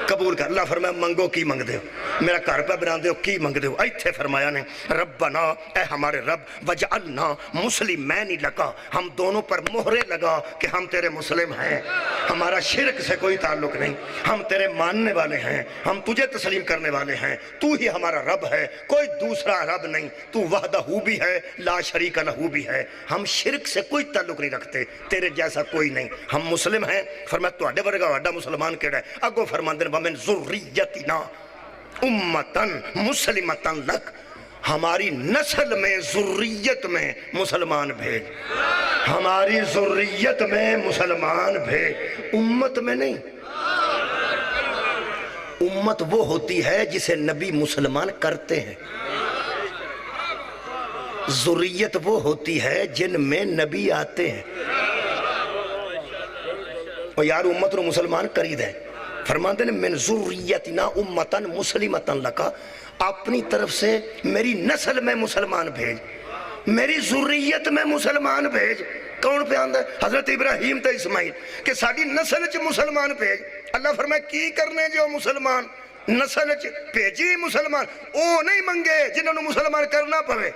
S1: قبول کر. اللہ فرمایا منگو کی منگ دے ہو، میرا گھر پہ بنا دے ہو کی منگ دے ہو. ایتھے فرمایا نے ربنا اے ہمارے رب وجعلنا مسلمین لکا، ہم دونوں پر مہرے لگا کہ ہم تیرے مسلم ہیں. ہمارا شرک سے کوئی تعلق نہیں، ہم تیرے ماننے والے ہیں، ہم تجھے تسلیم کرنے والے ہیں، تو ہی ہمارا رب ہے، کوئی دوسرا رب نہیں، تو وحدہ بھی ہے، لا شریک لہو بھی ہے، ہم شرک سے کوئی تعلق نہیں رکھتے، تیرے جیسا کوئی نہیں، ہم مسلم ہیں۔ فرمایا تواڈے ورگا واڈا مسلمان کیڑا ہے؟ اگوں فرماندے نے ومن ذریتنا امتن مسلمتن لک، ہماری نسل میں ذریت میں مسلمان بھیج، ہماری ذریت میں مسلمان بھیج، امت میں نہیں۔ امت وہ ہوتی ہے جسے نبی مسلمان کرتے ہیں، ذریت وہ ہوتی ہے جن میں نبی آتے ہیں۔ اور یار امت رو مسلمان کری دیں، فرماتے ہیں من ذریتنا امتن مسلمتن لکا، اپنی طرف سے میری نسل میں مسلمان بھیج، میری ذریت میں مسلمان بھیج۔ کون پہ آندہ ہے؟ حضرت ابراہیم تے اسماعیل کہ ساڑی نسل چ مسلمان بھیج۔ اللہ فرمائے کی کرنے جو مسلمان نسل چ بھیجی مسلمان، او نہیں منگے جنہوں نے مسلمان کرنا پوے،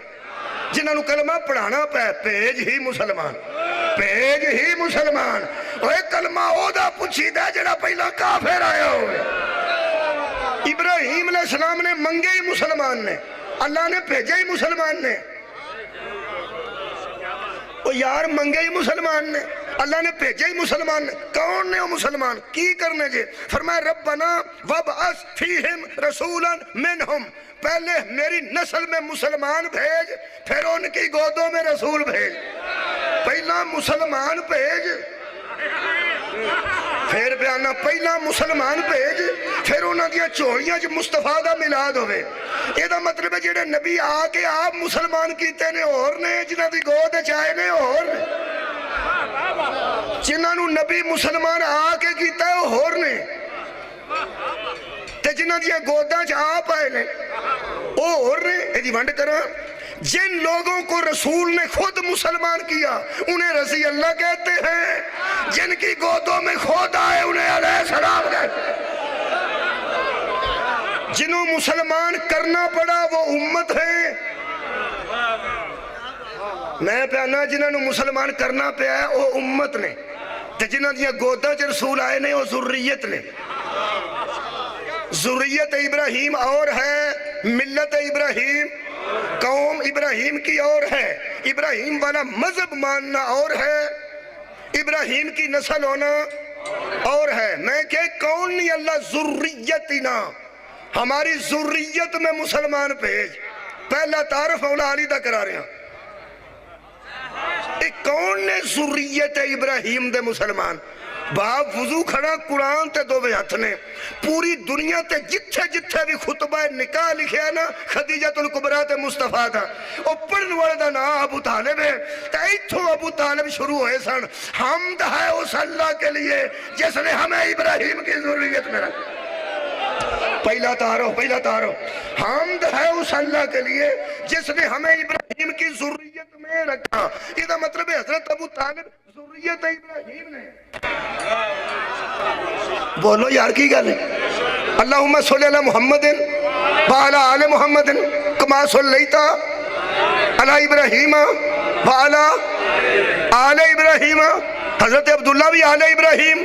S1: جنہوں نے کلمہ پڑھانا پہ، بھیج ہی مسلمان، بھیج ہی مسلمان۔ اوہ کلمہ او دا پوچھی دا جڑا پہلا کافر آیا ہوئے۔ ابراہیم علیہ السلام نے منگے ہی مسلمان نے، اللہ نے بھیجے ہی مسلمان نے۔ او یار منگے ہی مسلمان نے، اللہ نے بھیجے ہی مسلمان نے۔ کون نے وہ مسلمان؟ کی کرنے جے؟ فرمایا ربنا وابعث فیہم رسولا منہم، پہلے میری نسل میں مسلمان بھیج، پھر ان کی گودوں میں رسول بھیج۔ پہلا مسلمان بھیج، پھر بیانہ پہلا مسلمان بھیج، پھر انہاں دیا چوڑیاں جو مصطفیٰ دا ملاد ہوئے۔ یہ دا مطلب ہے جڑے نبی آکے آپ مسلمان کیتے نے اور نے، جنہاں دی گود چاہے نے اور نے، جنہاں نو نبی مسلمان آکے کیتا ہے اور نے، تے جنہاں دیا گوداں چاہ آپ آئے نے اور نے۔ ایدی وانڈ کرا جن لوگوں کو رسول نے خود مسلمان کیا انہیں رضی اللہ کہتے ہیں، جن کی گودوں میں خود آئے انہیں علیہ السلام کہتے ہیں۔ جنہوں مسلمان کرنا پڑا وہ امت ہے۔ میں پہنا جنہوں مسلمان کرنا پہ آیا وہ امت نے، تے جنہوں دیا گودہ چ رسول آئے نے وہ ذریت نے۔ ذریت ابراہیم اور ہے، ملت ابراہیم قوم ابراہیم کی اور ہے، ابراہیم والا مذہب ماننا اور ہے، ابراہیم کی نسل ہونا اور ہے۔ میں کہ کون نہیں اللہ ذریتنا، ہماری ذریت میں مسلمان بھیج۔ پہلا تعارف مولا علی دا کرا رہے ہیں، ایک کون نے ذریت ابراہیم دے مسلمان؟ باپ وضو کھڑا قرآن تے دو ہاتھ نے، پوری دنیا تے جتھے جتھے بھی خطبہ نکاح لکھیا نا خدیجۃ الکبریٰ تے مصطفیٰ دا، او پڑھن والے دا نا ابو طالب ہے، تے ایتھوں ابو طالب شروع ہوئے سن۔ حمد ہے اس اللہ کے لیے جس نے ہمیں ابراہیم کی ذریت میں رکھا۔ پہلا تعارف حمد ہے اس اللہ کے لیے جس نے ہمیں ابراہیم کی ذریت میں رکھا۔ یہ دا مطلب ہے حضرت ابو طالب ذریت ابراہیم نے۔ بولو یار کی گل ہے؟ اللہم صلی علی محمد وعلی آل محمد کما صلیت علی ابراہیم وعلی آل ابراہیم۔ حضرت عبداللہ بھی آل ابراہیم،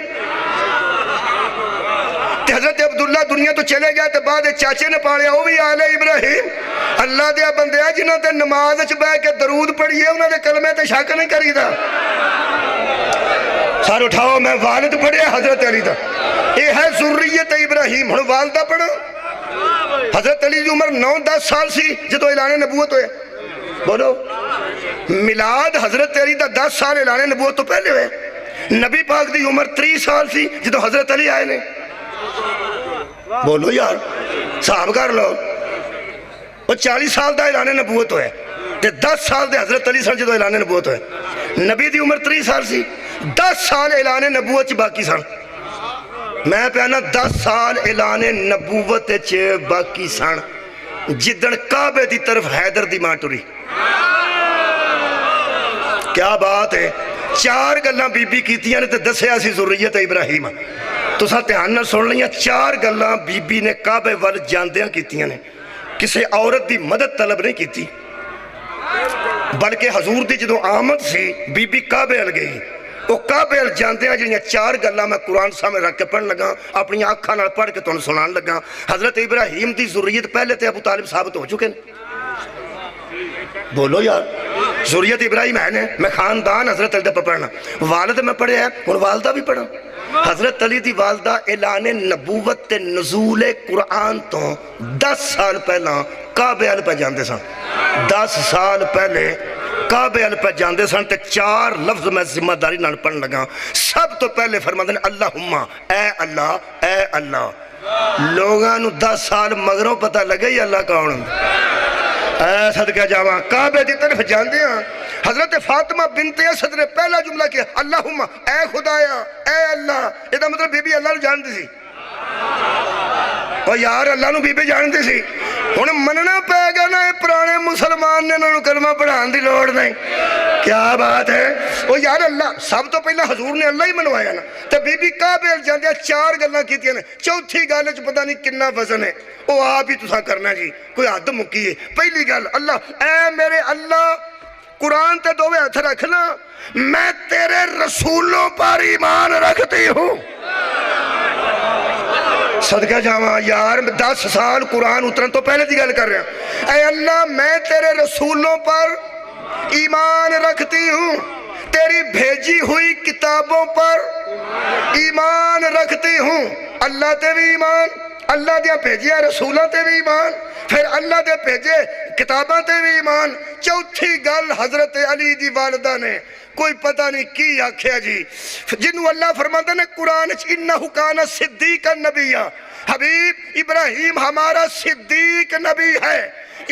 S1: حضرت عبداللہ دنیا تو چلے گیا تو بعد چاچے نے پاڑیا وہ بھی آل ابراہیم۔ اللہ دیا بندے ہیں جنہوں نے نماز بہ کے درود پڑھیے انہوں نے کلمے تے شک نہیں کری دا۔ سار اٹھاؤ میں والد پڑھے حضرت علی دا، یہ ہے ذریت ابراہیم۔ ہن والدہ پڑھا حضرت علی دی عمر 9-10 سال سی جدو اعلان نبوت ہوئے۔ بولو میلاد حضرت علی دا 10 سال اعلان نبوت تو پہلے ہوئے۔ نبی پاک دی عمر 30 سال سی جدو حضرت علی آئے نے۔ بولو یار صاحب کر لو، وہ 40 سال دا اعلان نبوت ہوئے تے 10 سال دے حضرت علی سن جدو اعلان نبوت ہوئے۔ نبی دی عمر 30 سال سی، 10 سال اعلان نبوت چ باقی سن۔ میں پہنا 10 سال اعلان نبوت چ باقی سن جدن کعبے دی طرف حیدر دی ماں ٹری۔ کیا بات ہے، 4 گلاں بی بی کیتیاں نے تے دسیا سی ذریت ابراہیم۔ تو ساں دھیان نال سن لیاں، 4 گلاں بی بی نے کعبے وال جاندیاں کیتیاں نے، کسے عورت دی مدد طلب نہیں کیتی، بلکہ حضور دی جدو آمد سی بی بی کعبے ال گئی، وہ کعبے جاندے ہیں جنہیں 4 گلاں میں قرآن سامنے رکھ کے پڑھن لگا، اپنی آنکھاں نال پڑھ کے تمہیں سنان لگا۔ حضرت ابراہیم دی ذریت پہلے تے ابو طالب ثابت ہو چکے ہیں، بولو یار، ذریت ابراہیم ہے نے، میں خاندان حضرت علی دا پڑھنا، والد میں پڑھے ہیں، اور والدہ بھی پڑھا۔ حضرت علی دی والدہ اعلان نبوت تے نزول قرآن تو 10 سال پہلا کعبے ال پہ جاندے سن، 10 سال پہلے کعبے ال پہ جاندے سن تے 4 لفظ میں ذمہ داری نال پڑھن لگا۔ سب تو پہلے فرماندے نے اللہم، اے اللہ، اے اللہ۔ لوگاں نو 10 سال مگروں پتہ لگے ہی اللہ کون ہوندا۔ اے صدقہ جاواں کعبے دی طرف جاندے ہیں، حضرت فاطمہ بنت اسد نے پہلا جملہ کیا اللہم، اے خدایا، اے اللہ۔ یہ دا مطلب بی بی اللہ نو جانتی سی، اور یار اللہ نو بی بی جانتی سی۔ ہن مننا پے گا نا اے پرانے مسلمان نے انہاں نو کلمہ پڑھان دی لوڑ نہیں، کیا بات ہے۔ او یار اللہ سب تو پہلا حضور نے اللہ ہی منوایا نا، تے بی بی کعبے جاندے 4 گلاں کیتیاں نے، چوتھی گل وچ پتہ نہیں کتنا وزن ہے، او آپ ہی تساں کرنا جی، کوئی حد مکی ہے۔ پہلی گل اللہ، اے میرے اللہ، قرآن تے دوویں ہاتھ رکھنا، میں تیرے رسولوں پر ایمان رکھتی ہوں۔ صدقہ جاواں یار 10 سال قرآن اترن تو پہلے دی گل کر رہا ہوں۔ اے اللہ میں تیرے رسولوں پر ایمان رکھتی ہوں، تیری بھیجی ہوئی کتابوں پر ایمان رکھتی ہوں۔ اللہ تے بھی ایمان، اللہ دیا بھیجے رسولوں تے بھی ایمان، پھر اللہ دے بھیجے کتاباں تے بھی ایمان۔ چوتھی گل حضرت علی دی والدہ نے کوئی پتہ نہیں کی آکھیا جی، جنہوں اللہ فرماتا نے قرآن انہو کان صدیق نبی، حبیب ابراہیم ہمارا صدیق نبی ہے،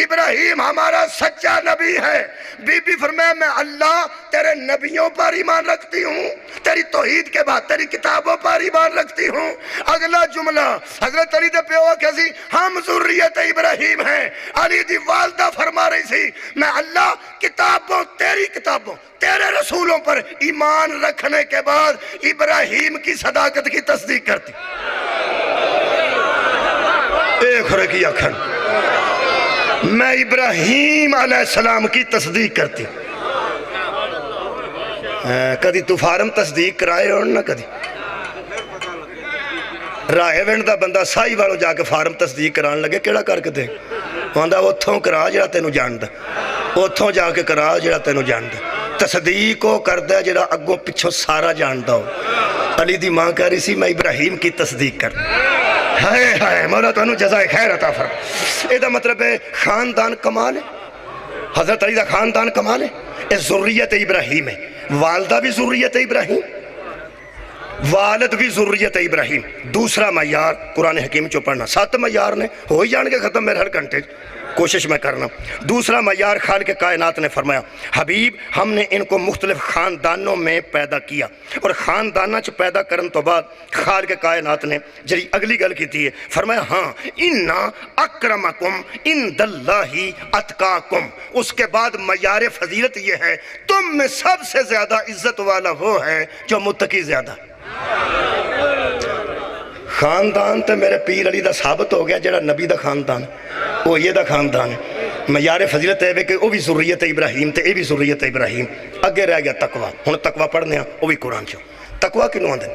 S1: ابراہیم ہمارا سچا نبی ہے۔ بی بی فرمایا میں اللہ تیرے نبیوں پر ایمان رکھتی ہوں، تیری توحید کے بعد تیری کتابوں پر ایمان رکھتی ہوں۔ اگلا جملہ حضرت علی دے پیو کہسی ہم ذریت ابراہیم ہیں۔ علی دی والدہ فرما رہی سی میں اللہ کتابوں تیری کتابوں تیرے رسولوں پر ایمان رکھنے کے بعد ابراہیم کی صداقت کی تصدیق کرتی۔ ایک خرکی اکھن میں ابراہیم علیہ السلام کی تصدیق کرتی۔ کدی تو فارم تصدیق کرائے اور نہ کدی رائے وینڈ دا بندہ سائی والو جا کے فارم تصدیق کران لگے کیڑا کر کے دے وہاں اتھوں کرا جڑا تینوں جاندا، اتھوں جا کے کرا جڑا تینوں جاندا، تصدیق وہ کردا جڑا اگوں پچھوں سارا جاندا ہو۔ علی دی ماں کہہ رہی سی میں ابراہیم کی تصدیق کر، ہائے ہائے مولا تو انہوں جزائے خیر عطا فرما۔ یہ دا مطلب ہے خاندان کمال ہے، حضرت علی دا خاندان کمال ہے، یہ ذریت ابراہیم ہے، والدہ بھی ذریت ابراہیم، والد بھی ذریت ابراہیم۔ دوسرا معیار قرآن حکیم چو پڑھنا، 7 معیار نے ہو ہی جان کے ختم میرے ہر گھنٹے کوشش میں کرنا۔ دوسرا معیار خالق کائنات نے فرمایا حبیب ہم نے ان کو مختلف خاندانوں میں پیدا کیا، اور خاندانہ چ پیدا کرن تو بعد خالق کائنات نے جری اگلی گل کی تھی فرمایا ہاں اِنَّا اکرمکم عند اللہ اتقاکم۔ اس کے بعد معیار فضیلت یہ ہے تم میں سب سے زیادہ عزت والا وہ ہے جو متقی زیادہ۔ خاندان تے میرے پیر علی دا ثابت ہو گیا جڑا نبی دا خاندان وہ یہ دا خاندان ہے۔ معیار فضیلت ہے کہ وہ بھی ذریت ابراہیم تے اے بھی ذریت ابراہیم۔ اگے رہ گیا تقوی، ہن تقوی پڑھنے ہیں وہ بھی قرآن چوں۔ تقوی کنوں آندے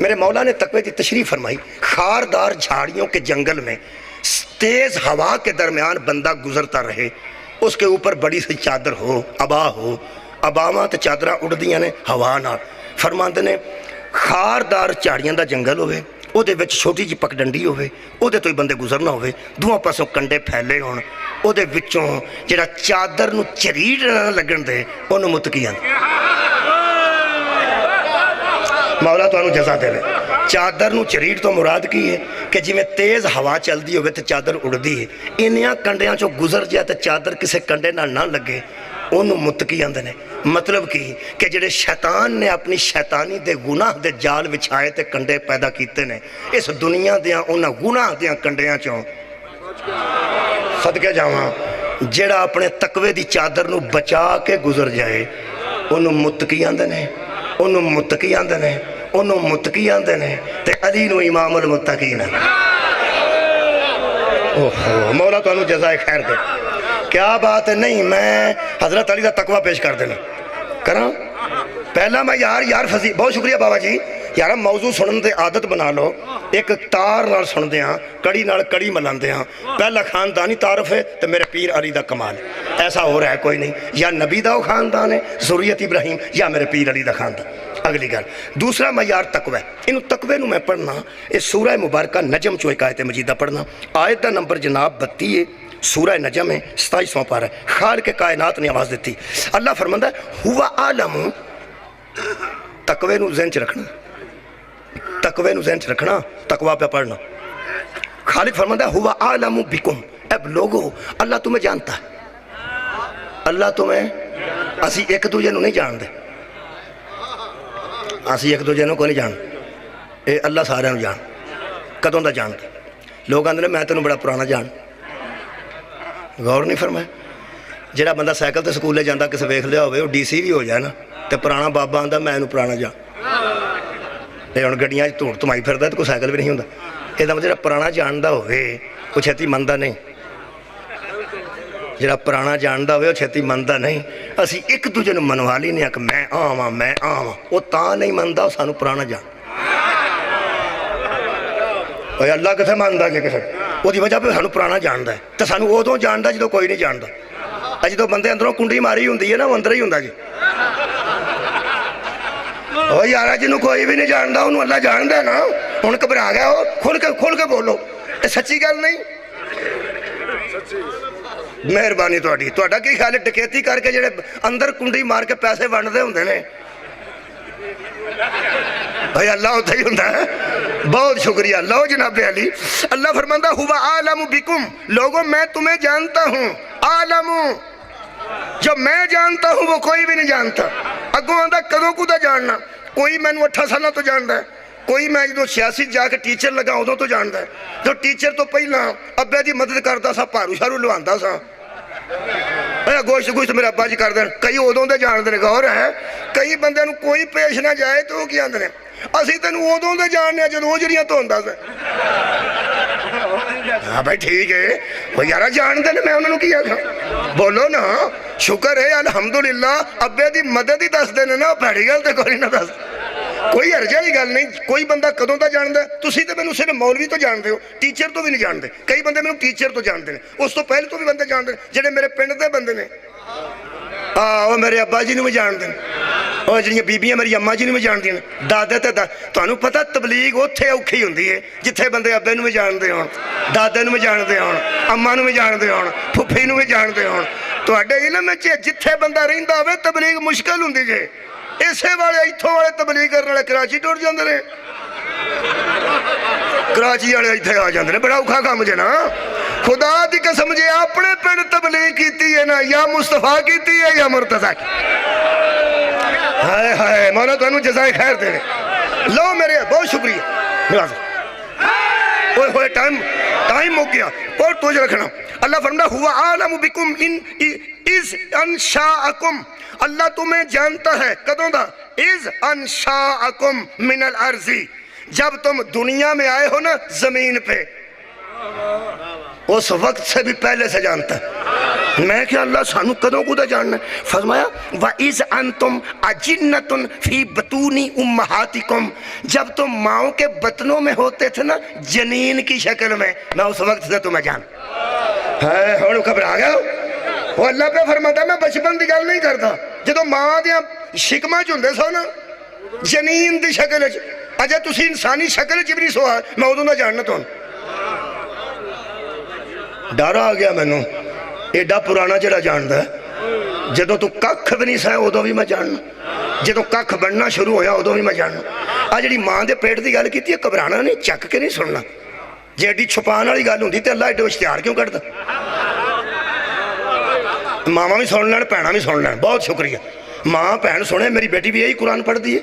S1: میرے مولا نے تقوی کی تشریح فرمائی، خاردار جھاڑیوں کے جنگل میں تیز ہوا کے درمیان بندہ گزرتا رہے، اس کے اوپر بڑی سی چادر ہو، ابا ہو، اباواں تے چادراں اڑدیاں نے ہوا نال۔ فرماندے نے خاردار جھاڑیاں دا جنگل ہوئے، او دے وچ چھوٹی جی پک ڈنڈی ہوئے، او دے تو ہی بندے گزرنا ہوئے، دوہاں پاسوں کنڈے پھیلے ہون، او دے وچوں جڑا چادر نو چریٹ نہ لگن دے اونوں متقی آندے۔ مولا تو انہوں جزا دے رہے چادر نو چریٹ تو مراد کی ہے کہ جی میں تیز ہوا چل دی ہوئے تے چادر اڑ دی ہے، انہیاں کنڈیاں چو گزر جائے تے چادر کسے کنڈے نہ لگے انہوں متقی آندے نے۔ مطلب کی کہ جڑے شیطان نے اپنی شیطانی دے گناہ دے جال وچھائے تے کنڈے پیدا کیتے نے، اس دنیا دیاں انہاں گناہ دیاں کنڈیاں چوں صدقے جاواں جڑا اپنے تقوی دی چادر نو بچا کے گزر جائے انہوں متقی آندے نے، انہوں متقی آندے نے، انہوں متقی آندے نے، تے علی نو امام المتقین۔ مولا تو انہوں جزائے خیر دے۔ کیا بات ہے، نہیں میں حضرت علی دا تقوی پیش کر دینا کراں پہلا میں یار فضی بہت شکریہ بابا جی یار موضوع سنن دے عادت بنا لو ایک تار نال سن دے ہاں کڑی نال کڑی ملان دے ہاں پہلا خاندانی تعارف ہے تو میرے پیر علی دا کمال ایسا ہو رہا ہے کوئی نہیں یا نبی دا خاندان ہے ذریت ابراہیم یا میرے پیر علی دا خاندان اگلی گل دوسرا معیار تقوی انہوں تقوی نو میں پڑھنا اس سورہ مبارکہ نجم چو ایک آیت مجیدہ پڑھنا آیت دا نمبر جناب 32 ہے سورہ نجم ہے 27واں پارہ ہے خالق کائنات نے آواز دیتی اللہ فرماندہ ہے ہوا عالم تقوی نو ذہن چ رکھنا تقوی نو ذہن چ رکھنا تقوی پہ پڑھنا خالق فرماندہ ہے ہوا عالم بکم اب لوگو اللہ تمہیں جانتا ہے اللہ تمہیں اسی ایک دوجہ نو نہیں جان دے اسی ایک دوجہ نو کو نہیں جان اے اللہ سارے نو جان کدوں دا جان دے لوگ آندے نے میں تینوں بڑا پرانا جان غور نہیں فرمائے جڑا بندہ سائیکل تے سکولے جاندا کسے ویکھ لیا ہوئے وہ ڈی سی بھی ہو جائے نا تے پرانا بابا آندا میں انہوں پرانا جان تے ہن گڈیاں دھوڑ تمائی پھردا تے کوئی سائیکل بھی نہیں ہوندا اے دا مطلب جڑا پرانا جاندا ہوئے وہ چھتی مندا نہیں جڑا پرانا جاندا ہوئے وہ چھتی مندا نہیں اسی ایک دوجے نوں منوا لینے کہ میں آواں وہ تاں نہیں مندا وہ سانوں پرانا جان اوے اللہ کتھے ماندا کہ کسے وہ دی وجہ پہ سانوں پرانا جاندا ہے تے سانوں ادوں جاندا جدوں کوئی نہیں جاندا جدوں بندے اندروں کنڈی ماری ہوندی ہے نا وہ اندر ہی ہوندا جی او یارا جنوں کوئی بھی نہیں جاندا انہوں اللہ جاندا ہے نا ہن گھبرا گیا ہو کھل کے بولو اے سچی گل نہیں مہربانی تہاڈا کی خیال ہے ڈکیتی کر کے جڑے اندر کنڈی مار کے پیسے ونڈدے ہوندے نے بھائی اللہ ہوتا ہی ہوتا ہے بہت شکریہ لو جناب علی اللہ فرماندہ ہوا عالم بکم لوگوں میں تمہیں جانتا ہوں عالم جو میں جانتا ہوں وہ کوئی بھی نہیں جانتا اگوں آندہ کدوں کو دا جاننا کوئی میں 8 سالہ تو جانتا ہے کوئی میں جو سیاسی جا کے ٹیچر لگا ادوں تو جانتا ہے جو ٹیچر تو پہلا ابے دی مدد کرتا سا پارو شارو لواندا سا گوشت میرے ابا جی کر دیں کئی ادوں دے جان دے غور ہے کئی بندے نو کوئی پیش نہ جائے تو وہ کی آندے ہیں اسی تینوں ادوں دے جاننے جدوں جڑیاں تو ہوندا سا ہاں بھائی ٹھیک ہے وہ یارا جان دے میں انہوں نے کیا تھا بولو نا شکر ہے الحمدللہ ابے دی مدد ہی دس دینے نا پیڑی گل تے کوئی نہ دس کوئی ارجہ ہی گل نہیں کوئی بندہ کدوں دا جان دے تسی تے میں صرف مولوی تو جان دے ہو ٹیچر تو بھی نہیں جان دے کئی بندے میں ٹیچر تو جان دے اس تو پہلے تو بھی بندے جان دے جڑے میرے پنڈ دے بندے نے وہ میرے ابا جی نے بھی جان دیں اور جڑیاں بیبیاں میری اماں جی نے بھی جان دیں دادے تے تانوں پتہ تبلیغ اوتھے اوکھی ہوندی ہے جتھے بندے ابے نوں بھی جان دے ہون دادے نوں بھی جان دے ہون اماں نوں بھی جان دے ہون پھپھی نوں بھی جان دے ہون تواڈے علم وچ جتھے بندہ رہندا ہوے تبلیغ مشکل ہوندی جے اسے والے ایتھوں والے تبلیغ کرن والے کراچی ٹر جاندے نے کراچی والے ایتھے آ جاندے نے بڑا اوکھا کام جے نا خدا دی قسم جے اپنے پنڈ تبلیغ کیتی ہے نا یا مصطفیٰ کیتی ہے یا مرتضیٰ کی ہائے ہائے مولا تانوں جزائے خیر دے لو میرے بہت شکریہ اوئے ہوئے ٹائم ہو گیا اور توجہ رکھنا اللہ فرماتا ہوا عالم بکم اذ انشاءکم اللہ تمہیں جانتا ہے کدوں دا اذ انشاءکم من الارض جب تم دنیا میں آئے ہو نا زمین پہ اس وقت سے بھی پہلے سے جانتا ہے میں کہ اللہ سانو کدوں کو دا جاننا ہے فرمایا وَإِذْ أَنْتُمْ أَجِنَّةٌ فِي بَطُونِ أُمَّهَاتِكُمْ جب تم ماؤں کے بطنوں میں ہوتے تھے نا جنین کی شکل میں اس وقت سے تمہیں جان ہے ہونو خبر آ گیا وہ اللہ پہ فرماتا میں بچپن دی گل نہیں کرتا جدو ماں دیا شکمہ چندے سو نا جنین دی شکل اجے تسی انسانی شکل چ بھی نہیں سوا میں ادوں دا جاننا تو ڈر آ گیا مینوں ایڈا پرانا جڑا جاندا ہے جدوں تو ککھ بھی نہیں سا ادوں بھی میں جاننا جدوں ککھ بننا شروع ہویا ادوں بھی میں جاننا آ جڑی ماں دے پیٹ دی گل کیتی ہے گھبرانا نہیں چک کے نہیں سننا جے ایڈی چھپان والی گل ہوندی تے اللہ ایڈے اشتہار کیوں کردا ماما بھی سن لین بھیناں بھی سن لین بہت شکریہ ماں بھین سنے میری بیٹی بھی یہی قرآن پڑھ دی ہے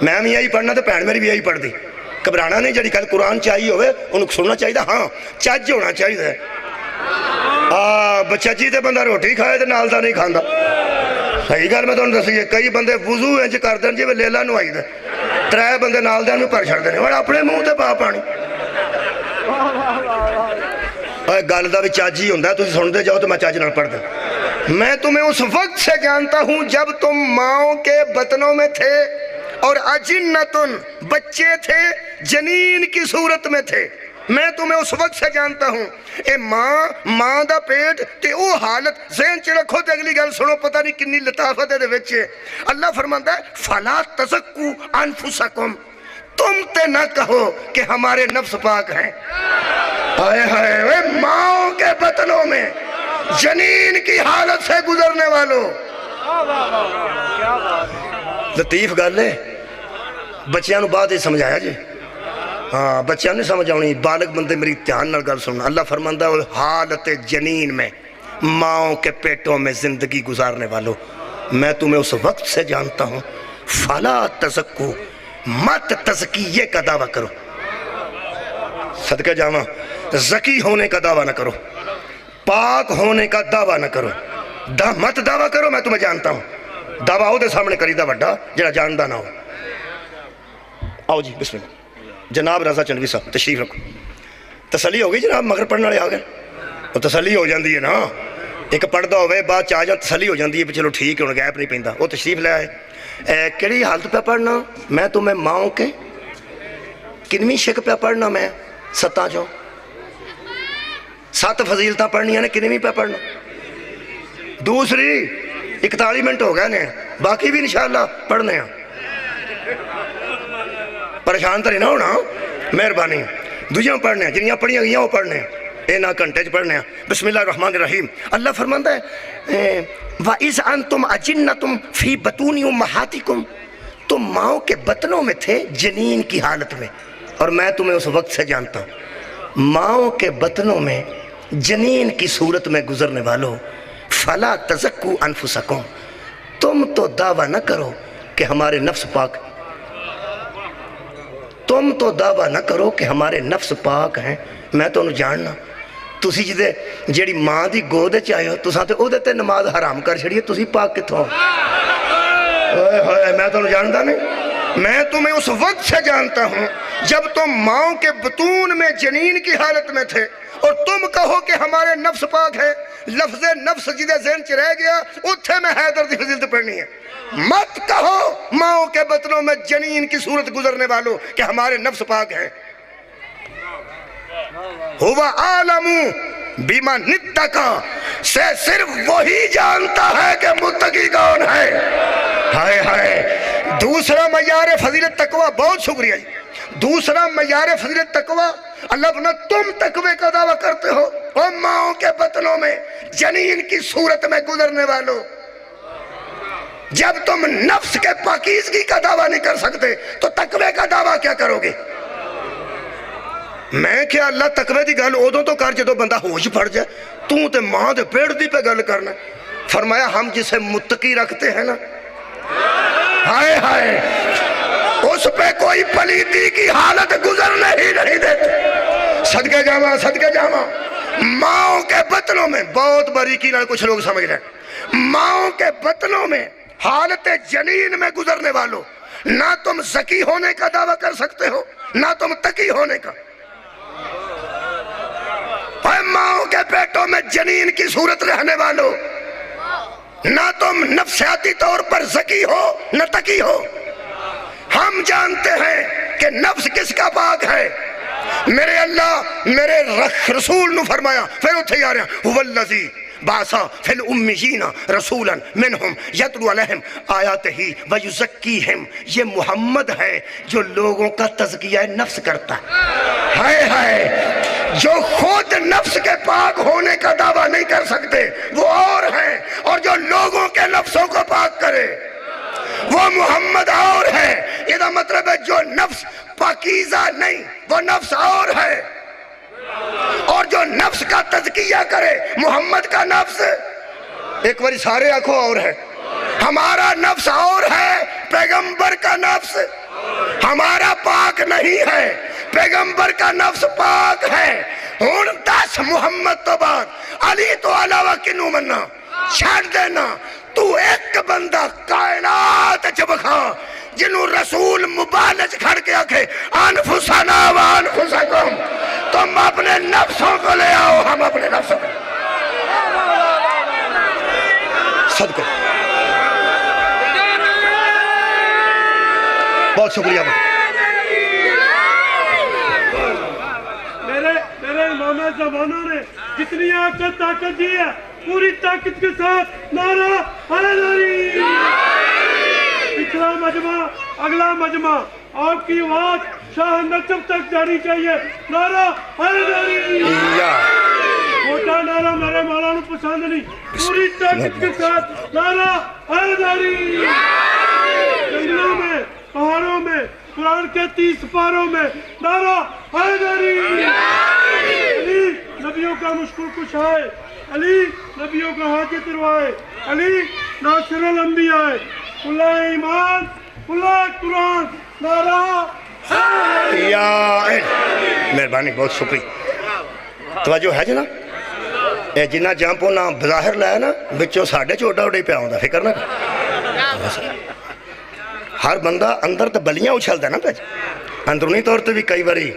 S1: میں بھی یہی پڑھنا تو بھین میری بھی یہی پڑھ دی گھبرانا نہیں جڑی کل قرآن چاہیے ہوئے انہوں سننا چاہیے ہاں چج ہونا چاہیے بچی تے بندہ روٹی کھائے تے نال دا نہیں کھاندا صحیح گل میں تانوں دسی کئی بندے وضو انج کر دین جویں لیلا نوائی دے 3 بندے نال دے نوں پر چھڑ دے نے اپنے منہ تے پا پانی گل دا بھی چج ہی ہوندا تسی سن دے جاؤ تے میں چج نال پڑھ دیں میں تمہیں اس وقت سے جانتا ہوں جب تم ماؤں کے بطنوں میں تھے اور اجنتن بچے تھے، جنین کی صورت میں تھے۔ میں تمہیں اس وقت سے جانتا ہوں۔ اے ماں دا پیٹ تے او حالت ذہن چ رکھو تے اگلی گل سنو، پتہ نہیں کنی لطافت ہے دے وچ۔ اللہ فرماندا ہے فلا تزکو انفسکم، تم تے نہ کہو کہ ہمارے نفس پاک ہیں۔ ہائے ہائے، اے ماؤں کے بطنوں میں جنین کی حالت سے گزرنے والوں، لطیف گل ہے، بچیاں نو بعد ہی سمجھایا جی، ہاں بچیاں نہیں سمجھ آؤنی، بالغ بندے میری دھیان نال گل سننا۔ اللہ فرماندا ہے حالت جنین میں، ماؤں کے پیٹوں میں زندگی گزارنے والوں، میں تمہیں اس وقت سے جانتا ہوں۔ فلا تزکو، مت تزکیے کا دعویٰ کرو، صدقہ جاواں زکی ہونے کا دعویٰ نہ کرو، پاک ہونے کا دعویٰ نہ کرو، مت دعویٰ کرو میں تمہیں جانتا ہوں۔ دعویٰ ہو دے سامنے کریدہ وڈا جڑا جاندہ نہ ہو۔ آؤ جی بسم اللہ، جناب رضا چنوی صاحب تشریف رکھو۔ تسلی ہو گئی جناب، مغرب پڑھنے والے آ گئے، وہ تسلی ہو جاندی ہے نا، ایک پڑھدا ہوئے بعد چاہ جان تسلی ہو جاندی ہے، چلو ٹھیک ہے انہیں گیپ نہیں پیندا۔ وہ تشریف لے آئے، کیڑی حالت پہ پڑھنا؟ میں تمہیں ماؤں کے کنویں شک پہ پڑھنا؟ میں ستاں چوں 7 فضیلتاں پڑھنی نے، کنویں پہ پڑھنا؟ دوسری 41 منٹ ہو گئے نے، باقی بھی انشاءاللہ پڑھنے ہیں، پریشان تو نہیں نہ ہونا، مہربانی دوجیاں پڑھنے ہیں، جنیاں پڑھیاں گئیاں وہ پڑھنے ہیں، اے نہ گھنٹے چ پڑھنے ہیں۔ بسم اللہ الرحمن الرحیم۔ اللہ فرماندا ہے وَإِذْ أَنْتُمْ أَجِنَّةٌ فِي بَطُونِ أُمَّهَاتِكُمْ، تم ماؤں کے بطنوں میں تھے جنین کی حالت میں، اور میں تمہیں اس وقت سے جانتا ہوں۔ ماؤں کے بطنوں میں جنین کی صورت میں گزرنے والوں، فلا تزکو انفسکم، تم تو دعویٰ نہ کرو کہ ہمارے نفس پاک، تم تو دعویٰ نہ کرو کہ ہمارے نفس پاک ہیں۔ میں تو انہوں جاننا، تسی جیڑی ماں دی گودے چاہے ہو، تساں تے او دیتے نماز حرام کر چھڑیے، تسی پاک کتھوں؟ میں تو انہوں جانتا نہیں۔ میں تمہیں اس وقت سے جانتا ہوں جب تم ماؤں کے بطون میں جنین کی حالت میں تھے، اور تم کہو کہ ہمارے نفس پاک ہے۔ لفظ نفس جدے ذہن چ رہ گیا، اتھے میں حیدر دی فضیلت پڑھنی ہے۔ مت کہو ماؤں کے بطنوں میں جنین کی صورت گزرنے والوں کہ ہمارے نفس پاک ہے۔ ہوا عالم بیما نتقا، سے صرف وہی جانتا ہے کہ متقی کون ہے۔ ہائے ہائے، دوسرا معیار فضیلت تقوی، بہت شکریہ جی۔ دوسرا معیار فضیلت تقوی، اللہ اپنا تم تقوی کا دعویٰ کرتے ہو، اور ماؤں کے بطنوں میں جنین کی صورت میں گزرنے والوں، جب تم نفس کے پاکیزگی کا دعویٰ نہیں کر سکتے تو تقوی کا دعویٰ کیا کرو گے؟ میں کیا اللہ تقوی دی گل ادوں تو کر جدو بندہ ہوش پڑ جائے، تو تے ماں دے پیڑ دی پہ گل کرنا۔ فرمایا ہم جسے متقی رکھتے ہیں نا، ہائے ہائے، اس پہ کوئی پلیتی کی حالت گزرنے ہی نہیں دیتے۔ صدقہ جاواں، صدقہ جاواں، ماؤں کے بطنوں میں، بہت باریکی نال کچھ لوگ سمجھ رہے ہیں، ماؤں کے بطنوں میں حالت جنین میں گزرنے والوں، نہ تم زکی ہونے کا دعویٰ کر سکتے ہو، نہ تم تقی ہونے کا۔ اے ماؤں کے پیٹوں میں جنین کی صورت رہنے والوں، نہ تم نفسیاتی طور پر زکی ہو نہ تقی ہو۔ ہم جانتے ہیں کہ نفس کس کا پاک ہے۔ میرے اللہ میرے رسول نے فرمایا، پھر اتھے آ رہے ہیں، هو الذی باسا فی الامیین رسولا منہم یتلو علیہم آیاتہ ویزکیہم، یہ محمد ہے جو لوگوں کا تزکیہ نفس کرتا ہے۔ ہائے ہائے، جو خود نفس کے پاک ہونے کا دعویٰ نہیں کر سکتے وہ اور ہیں، اور جو لوگوں کے نفسوں کو پاک کرے وہ محمد اور ہے۔ یہ مطلب ہے جو نفس پاکیزہ نہیں وہ نفس اور ہے، اور جو نفس کا تزکیہ کرے محمد کا نفس، ایک باری سارے آنکھوں اور ہے۔ ہمارا نفس اور ہے، پیغمبر کا نفس ہمارا پاک نہیں ہے، پیغمبر کا نفس پاک ہے۔ ہون 10 محمد تو بعد علی تو علاوہ کنوں مننا چھاڑ دینا۔ تو ایک بندہ کائنات چبکھا جنہوں رسول مبالج کھڑ کے آکھے انفسنا و انفسکم، تم اپنے نفسوں کو لے آؤ، ہم اپنے نفسوں کو۔ صدقے بہت شکریہ
S2: میرے امام زمانہ نے جتنی طاقت دی ہے پوری طاقت کے ساتھ نعرہ حیدری۔ پچھلا مجمع اگلا مجمع آپ کی آواز شاہ نقب تک جانی چاہیے، نعرہ حیدری۔ چھوٹا نعرہ میرے مولانا پسند نہیں، پوری طاقت کے ساتھ نعرہ حیدری۔ جنگلوں میں پہاڑوں میں قرآن کے 30 پاروں میں نعرہ حیدری۔ علی نبیوں کا مشکل کشائے، علی نبیوں کا حاجت روائے، علی ناصر الانبیاء، اللہ ایمان اللہ قرآن، نعرہ حیدری۔
S1: مہربانی بہت شکریہ توجہ ہے جناب۔ اے جنہ جمپوں نہ بظاہر لایا نا بچوں ساڑھے چوڑا اڑے پہ آؤں دا فکر نہ ہر بندہ اندر تو بلیاں اچھل دا نا پہ اندرونی طور تے بھی کئی باری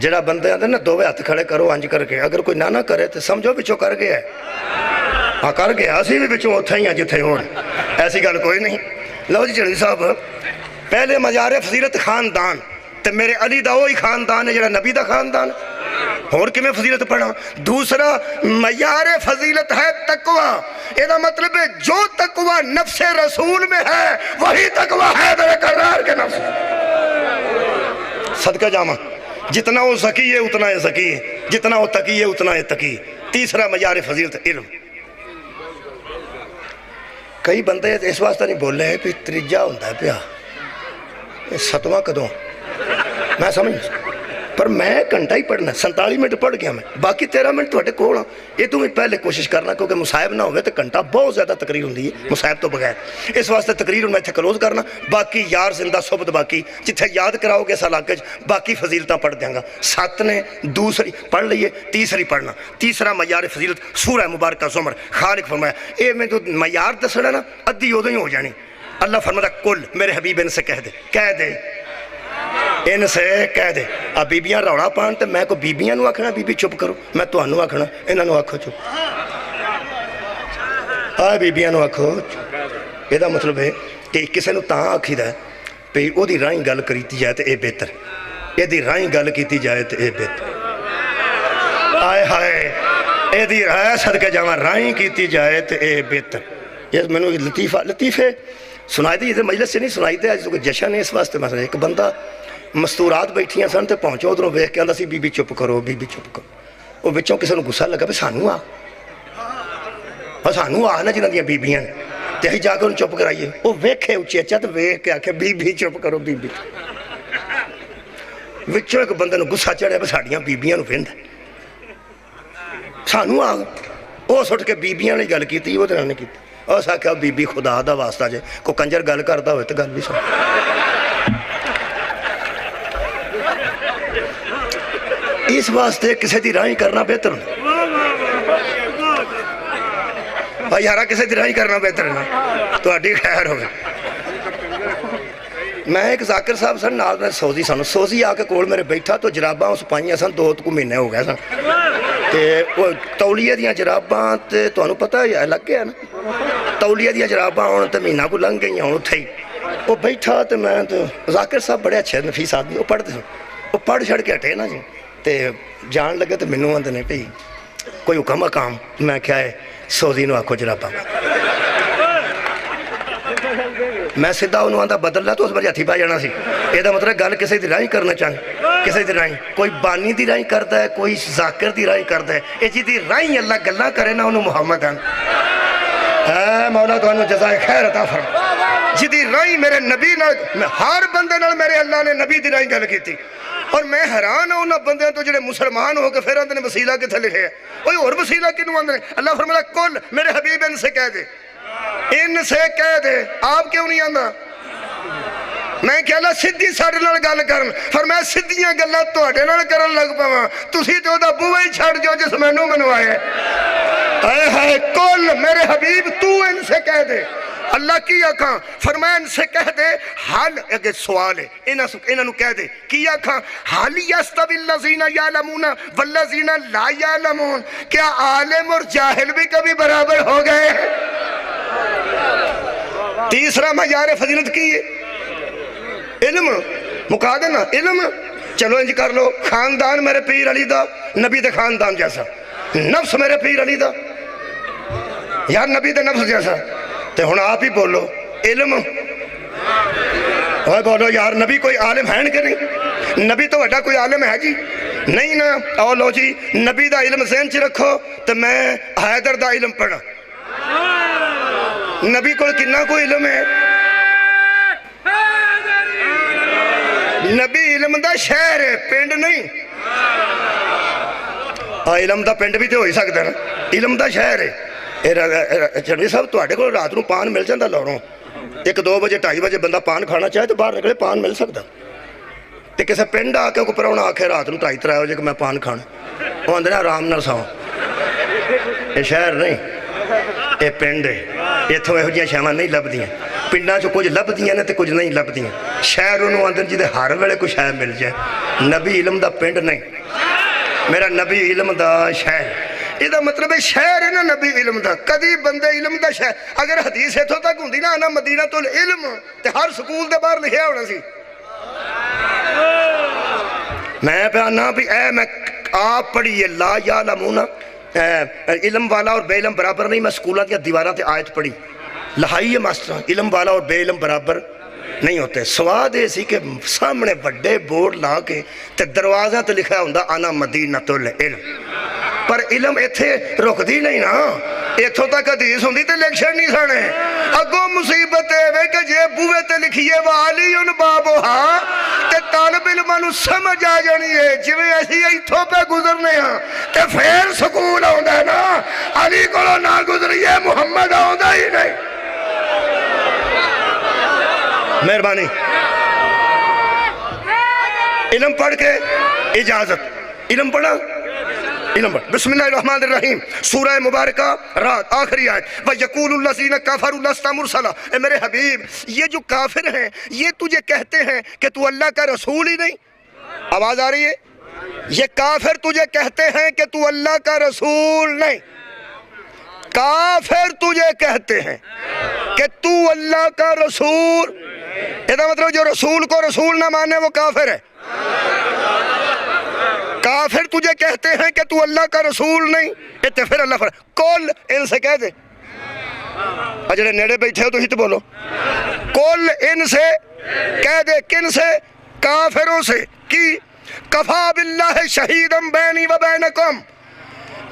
S1: جڑا بندے آتے نا دووے ہاتھ کھڑے کرو انج کر کے اگر کوئی نہ کرے تو سمجھو بچوں کر گیا ہے ہاں کر گیا اسی بھی بچوں اتھا ہی ہیں جتھے ہون ایسی گل کوئی نہیں۔ لو جی چڑھوی صاحب پہلے مزار فضیلت خاندان تے میرے علی دا وہی خاندان ہے جڑا نبی دا خاندان اور کہ میں فضیلت پڑھا۔ دوسرا معیار فضیلت ہے تقوی، یہ مطلب ہے جو تقوی نفس رسول میں ہے وہی تقوی ہے در کرار کے نفس۔ صدقہ جامع جتنا وہ ذکی ہے اتنا ہے ذکی ہے، جتنا وہ تقی ہے اتنا ہے تقی۔ تیسرا معیار فضیلت علم۔ کئی بندے اس واسطہ نہیں بول رہے کہ تریجا ہوتا ہے پیا ستواں کدوں میں سمجھ پر میں گھنٹہ ہی پڑھنا 47 منٹ پڑھ گیا میں باقی 13 منٹ تھوڑے کول ہاں یہ تمہیں پہلے کوشش کرنا کیونکہ مصائب نہ ہوئے تو گھنٹہ بہت زیادہ تقریر ہوندی ہے مصائب تو بغیر اس واسطے تقریر میں اتھے کلوز کرنا باقی یار زندہ صحبت باقی جتھے یاد کراؤ گے اس علاقے باقی فضیلتاں پڑھ دیاں گا 7 نے دوسری پڑھ لئیے تیسری پڑھنا تیسرا معیار فضیلت سورہ مبارکہ زمر خالق فرمایا اے میں جو معیار دسنا نا ادھی ادھر ہی ہو جانی اللہ فرماتا کل میرے حبیب ان سے کہہ دے ان سے کہہ دے اب بیبیاں روڑا پان تے میں کو بیبیاں نو آکھنا بی بی چپ کرو میں تو انو آکھنا انہاں نو آکھو چپ آئے بیبیاں نو آکھو چپ یہ دا مطلب ہے کہ کسے نو تاں آکھی دا ہے پہ او دی رائیں گل کریتی جائے تے اے بہتر اے دی رائیں گل کیتی جائے تے اے بہتر آئے ہائے اے دی رائے صدقہ جاواں رائیں کیتی جائے تے اے بہتر یہ میں نو لطیفے سنائی دی یہ مجلس سے نہیں سنائی دے آج تو کوئی جشن ہے اس واسطے مثلا ایک بندہ مستورات بیٹھیاں سن تے پہنچو ادھروں ویکھ کے آندا سی بی بی چپ کرو بی بی چپ کرو وہ بچوں کسے نو غصہ لگا پہ سانو آ نا جنہاں دیاں بیبیاں تے ہی جا کے انہوں چپ کرائیے وہ ویکھے اچھی اچھا تو ویکھ کے آکھے بی بی چپ کرو بی بی وچوں ایک بندے نو غصہ چڑھے پہ ساڑیاں بیبیاں نو ویند سانو آ وہ سٹ کے بیبیاں نے گل کیتی وہ دنوں نے کیتی اور سا کہا بی بی خدا دا واسطہ جے کو کنجر گل کردا ہوئے تو گل بھی سن اس واسطے کسے دی رائیں کرنا بہتر بھائی یارا کسے دی رائیں کرنا بہتر ہے تو اڈی خیر ہوگا میں ایک ذاکر صاحب سن نال میں سوزی سن سوزی آ کے کول میرے بیٹھا تو جراباں اس پائیاں سن 2 مہینے ہو گئے سن تے وہ تولیے دیاں جراباں تے تو انہوں پتہ ہے لگ گیا نا تولیے دیاں جراباں ہونے تے مہینہ کو لنگ گئی ہوں تھے وہ بیٹھا تے میں تو ذاکر صاحب بڑے اچھے نفیس آدمی وہ پڑھتے سن وہ پڑھ چھڑ کے ہٹے نا جی تے جان لگے تو منوں آندے نے پئی کوئی حکم کام میں کیا ہے سوزی نو آکھو جراباں میں سدھا انہوں آندہ بدل لا تو اس بار ہتھی پا جانا سی یہ دا مطلب گل کسی دی رائیں کرنا چاہے کسی دی رائیں کوئی بانی دی رائیں کرتا ہے کوئی ذاکر دی رائیں کرتا ہے یہ جی دی رائیں اللہ گلہ کرے نا انہوں محمد آن اے مولا تو انہوں جزائے خیر عطا فرما جی دی رائیں میرے نبی نال ہر بندے نال میرے اللہ نے نبی دی رائیں گل کی تھی اور میں حیران ہوں انہوں بندے تو جڑے مسلمان ہو کے پھر اندر نے وسیلہ کتھے لکھے ہیں وہی اور وسیلہ کنوں اندر اللہ فرمایا کل میرے حبیب ان سے کہہ دے ان سے کہہ دے آپ کیوں نہیں آندہ میں کہہ اللہ سدھی ساڑھے نال گل کرن فرمایا سدھیاں گلہ تو اٹھے نال کرن لگ پاواں تسی تو دا بوئے ہی چھڑ جو جس میں نو منوائے اے ہائے کل میرے حبیب تو ان سے کہہ دے اللہ کی آکھاں فرمایا ان سے کہہ دے حال اگر سوال ہے انہوں کہہ دے کی آکھاں حال یستوی الذین یعلمون والذین لا یعلمون کیا عالم اور جاہل بھی کبھی برابر ہو گئے تیسرا معیار فضیلت کی ہے علم، مکا دینا علم. چلو انج کر لو، خاندان میرے پیر علی دا نبی دے خاندان جیسا، نفس میرے پیر علی دا یار نبی دے نفس جیسا. تے ہن آپ ہی بولو علم. اور بولو یار نبی کوئی عالم ہے کہ نہیں؟ نبی تو وڈا کوئی عالم ہے جی نہیں نا. او لو جی نبی دا علم ذہن چ رکھو تو میں حیدر دا علم پڑھا. نبی کو کنا کوئی علم ہے؟ نبی علم دا شہر ہے، پنڈ نہیں. علم دا پنڈ بھی تو ہو ہی سکتا نا، علم دا شہر ہے. چڑھوی صاحب تواڈے کول رات نو پان مل جاندہ لوروں، 1-2 بجے 2:30 بجے بندہ پان کھانا چاہے تو باہر نکلے پان مل سکتا. تے کسے پنڈ آ کے کوئی پراؤنا آکھے رات نو 2:30-3 بجے کہ میں پان کھانا، وہ آندے نا آرام نال ساؤ. یہ شہر نہیں، یہ پنڈ ہے. اتوں یہو جہاں شاواں نہیں لبدیاں. پنڈاں چ کچھ لبدیاں نے تے کچھ نہیں لبدیاں. شہر انہوں آندے جدے ہر ویلے کوئی شے مل جائے. نبی علم دا پنڈ نہیں، میرا نبی علم دا شہر. یہ دا مطلب ہے شہر ہے نا نبی علم دا. کدی بندے علم دا شہر. اگر حدیث اتھوں تک ہوندی نا انا مدینہ تو علم تے ہر سکول دے باہر لکھیا ہونا سی. میں پہ آنا بھی اے میں آپ پڑھیے لا یعلمون، علم والا اور بے علم برابر نہیں. میں سکولہ دیا دیواراں تے آیت پڑھی لہائی ہے ماسٹر، علم والا اور بے علم برابر نہیں ہوتے. سواد ایسی کہ سامنے بڑے بورڈ لا کے تے دروازہ تے لکھا ہوندہ انا مدینۃ العلم. پر علم ایتھے رک دی نہیں نا. ایتھوں تک حدیث ہوندی تے لیکشن نہیں سانے. اگو مصیبت ہے کہ جے بوے تے لکھیے والی ان بابوہا تے طالب علمانو سمجھ آ جانی ہے. جویں ایسی ایتھوں پہ گزرنے ہاں تے پھر سکول آؤندہ ہے نا. علی کولو نہ گزریے محمد آؤندہ ہی نہیں. مہربانی علم پڑھ کے اجازت. علم پڑھا، علم پڑھ. بسم اللہ الرحمن الرحیم، سورہ مبارکہ رات آخری آیت. وَيَقُولُ الَّذِينَ كَفَرُوا لَسْتَ مُرْسَلًا. اے میرے حبیب یہ جو کافر ہیں یہ تجھے کہتے ہیں کہ تو اللہ کا رسول ہی نہیں. آواز آ رہی ہے؟ یہ کافر تجھے کہتے ہیں کہ تو اللہ کا رسول نہیں. کافر تجھے کہتے ہیں کہ تو اللہ کا رسول. یہ مطلب جو رسول کو رسول نہ مانے وہ کافر ہے. کافر تجھے کہتے ہیں کہ تو اللہ کا رسول نہیں. پھر اللہ فرمائے کل ان سے کہہ دے. اجڑے نیڑے بیٹھے ہو تو ہی تو بولو. کل ان سے کہہ دے. کن سے؟ کافروں سے. کی کفا باللہ شہیدم بینی و بینکم،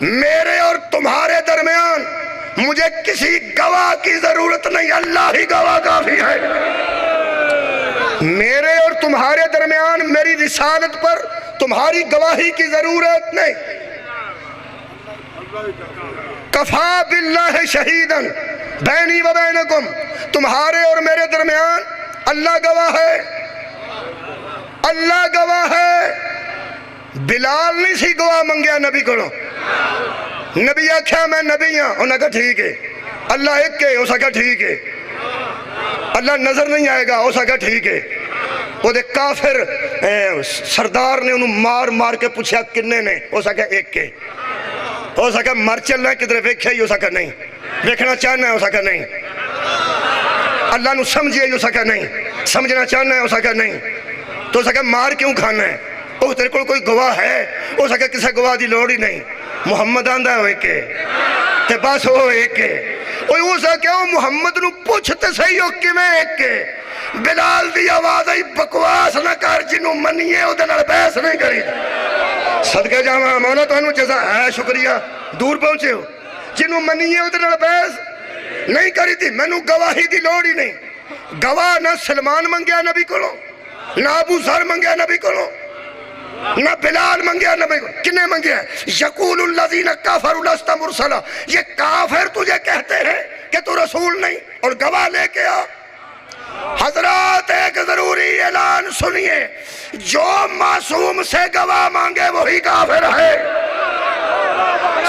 S1: میرے اور تمہارے درمیان مجھے کسی گواہ کی ضرورت نہیں، اللہ ہی گواہ کافی ہے. میرے اور تمہارے درمیان میری رسالت پر تمہاری گواہی کی ضرورت نہیں. کفا باللہ شہیدن بینی و بینکم، تمہارے اور میرے درمیان اللہ گواہ ہے. اللہ گواہ ہے. بلال نہیں سی گواہ منگیا نبی کو. نبی آکھیا میں نبی ہاں، انہوں نے کہا ٹھیک ہے. اللہ ایک ہے، اس نے کہا ٹھیک ہے. اللہ نظر نہیں آئے گا، اس نے کہا ٹھیک ہے. وہ دے کافر سردار نے انہوں مار مار کے پوچھا کنے نے، اس نے کہا ایک کے. اس نے کہا مر چلنا ہے کدھر ویکھے ہی، اس نے کہا نہیں. ویکھنا چاہنا ہے، اس نے کہا نہیں. اللہ نو سمجھے، اس نے کہا نہیں. سمجھنا چاہنا ہے، اس نے کہا نہیں. تو اس نے کہا مار کیوں کھانا ہے؟ وہ تیرے کو کوئی گواہ ہے؟ اس نے کہا کسے گواہ دی لوڑ ہی نہیں. محمد آندہ ہوئے کے تے بس ہو ایک کے. اس نے کہا محمد نو پوچھتے صحیح ہو کہ میں ایک کے. بلال دی آواز آئی بکواس نہ کر، جنوں منیے او دے نال بحث نہیں کری. صدقے جاواں مولا تانوں جزا ہے، شکریہ دور پہنچے ہو. جنوں منیے او دے نال بحث نہیں کری تھی. مینوں گواہی دی لوڑ ہی نہیں. گواہ نہ سلمان منگیا نبی کولوں، نہ ابو ذر منگیا نبی کولوں، نہ بلال منگیا نبی کو. کنے منگیا ہے؟ یقول الذین کفروا لست مرسلا. یہ کافر تجھے کہتے ہیں کہ تو رسول نہیں اور گواہ لے کے آ. حضرات ایک ضروری اعلان سنیے، جو معصوم سے گواہ مانگے وہی کافر ہے.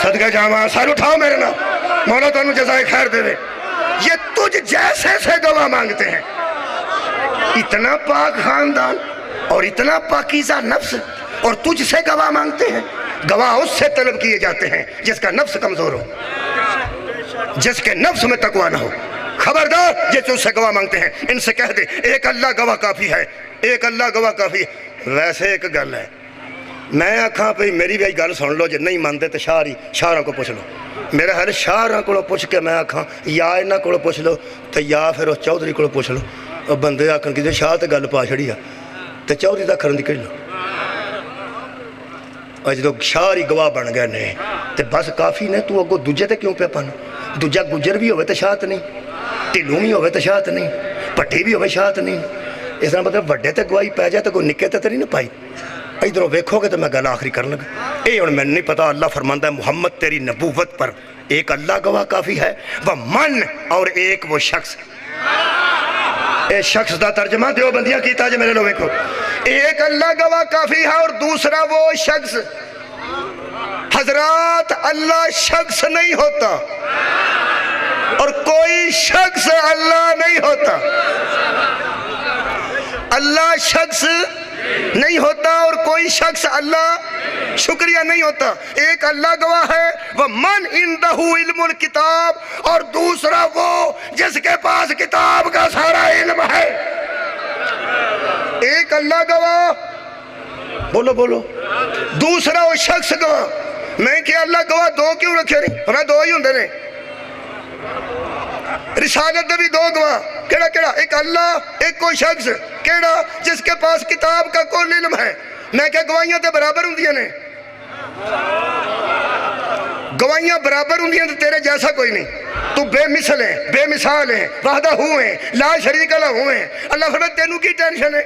S1: صدقہ جاواں سر اٹھاؤ میرے نام، مولا تانوں جزائے خیر دے دے. یہ تجھ جیسے سے گواہ مانگتے ہیں. اتنا پاک خاندان اور اتنا پاکیزہ نفس اور تجھ سے گواہ مانگتے ہیں. گواہ اس سے طلب کیے جاتے ہیں جس کا نفس کمزور ہو. جس کے نفس میں تقوی نہ ہو، خبردار یہ تجھ سے گواہ مانگتے ہیں، ان سے کہہ دے ایک اللہ گواہ کافی ہے، ایک اللہ گواہ کافی ہے۔ ویسے ایک گل ہے، میں آکھاں پہ میری بھی گل سن لو، جے نہیں مانتے تو شاہراں کو پوچھ لو، میرا حال شاہراں کو پوچھ کے میں آکھاں یا انہاں کو پوچھ لو تو یا پھر اس چودھری کو پوچھ لو، اور بندے آکھن کہ شاہ تے گل پا چھڑی آ تو چودھری دا کرن دی کہہ لو، اور جدو شاہ ہی گواہ بن گئے نے تو بس کافی نے، تو اگو دوجے تے کیوں پہ پانا؟ دوجا گجر بھی ہوئے تو شاہت نہیں، ٹھلوں بھی ہوئے تو شاہت نہیں، پٹھی بھی ہوئے شاہت نہیں، اس طرح مطلب وڈے تے گواہی پہ جائے تو کوئی نکے تے نہیں پائی۔ ادھروں ویکھو گے تو میں گل آخری کرن لگا، اے ہن میں نہیں پتا، اللہ فرماندا ہے محمد تیری نبوت پر ایک اللہ گواہ کافی ہے، وہ من اور ایک وہ شخص۔ اے شخص دا ترجمہ دیو بندیاں کیتا جے میرے لو ویکھو، ایک اللہ گواہ کافی ہے اور دوسرا وہ شخص۔ حضرات اللہ شخص نہیں ہوتا اور کوئی شخص اللہ نہیں ہوتا، اللہ شخص نہیں ہوتا اور کوئی شخص اللہ شکریہ نہیں ہوتا۔ ایک اللہ گواہ ہے وہ من عندہ علم الکتاب، اور دوسرا وہ جس کے پاس کتاب کا سارا علم ہے۔ ایک اللہ گواہ، بولو بولو، دوسرا وہ شخص گواہ۔ میں کہ اللہ گواہ دو کیوں رکھے نہیں؟ ہمیں دو ہی ہوندے نے، رسالت دے بھی دو گواہ، کیڑا کیڑا؟ ایک اللہ، ایک کوئی شخص، کیڑا؟ جس کے پاس کتاب کا کوئی علم ہے۔ میں کہ گواہیاں تے برابر ہوندیاں نے، گواہیاں برابر ہوندیاں تے تیرے جیسا کوئی نہیں، تو بے مثل ہے، بے مثال ہے، وحدہ ہوئے، لا شریک لہ ہوئے۔ اللہ فرماتا تینوں کی ٹینشن ہے؟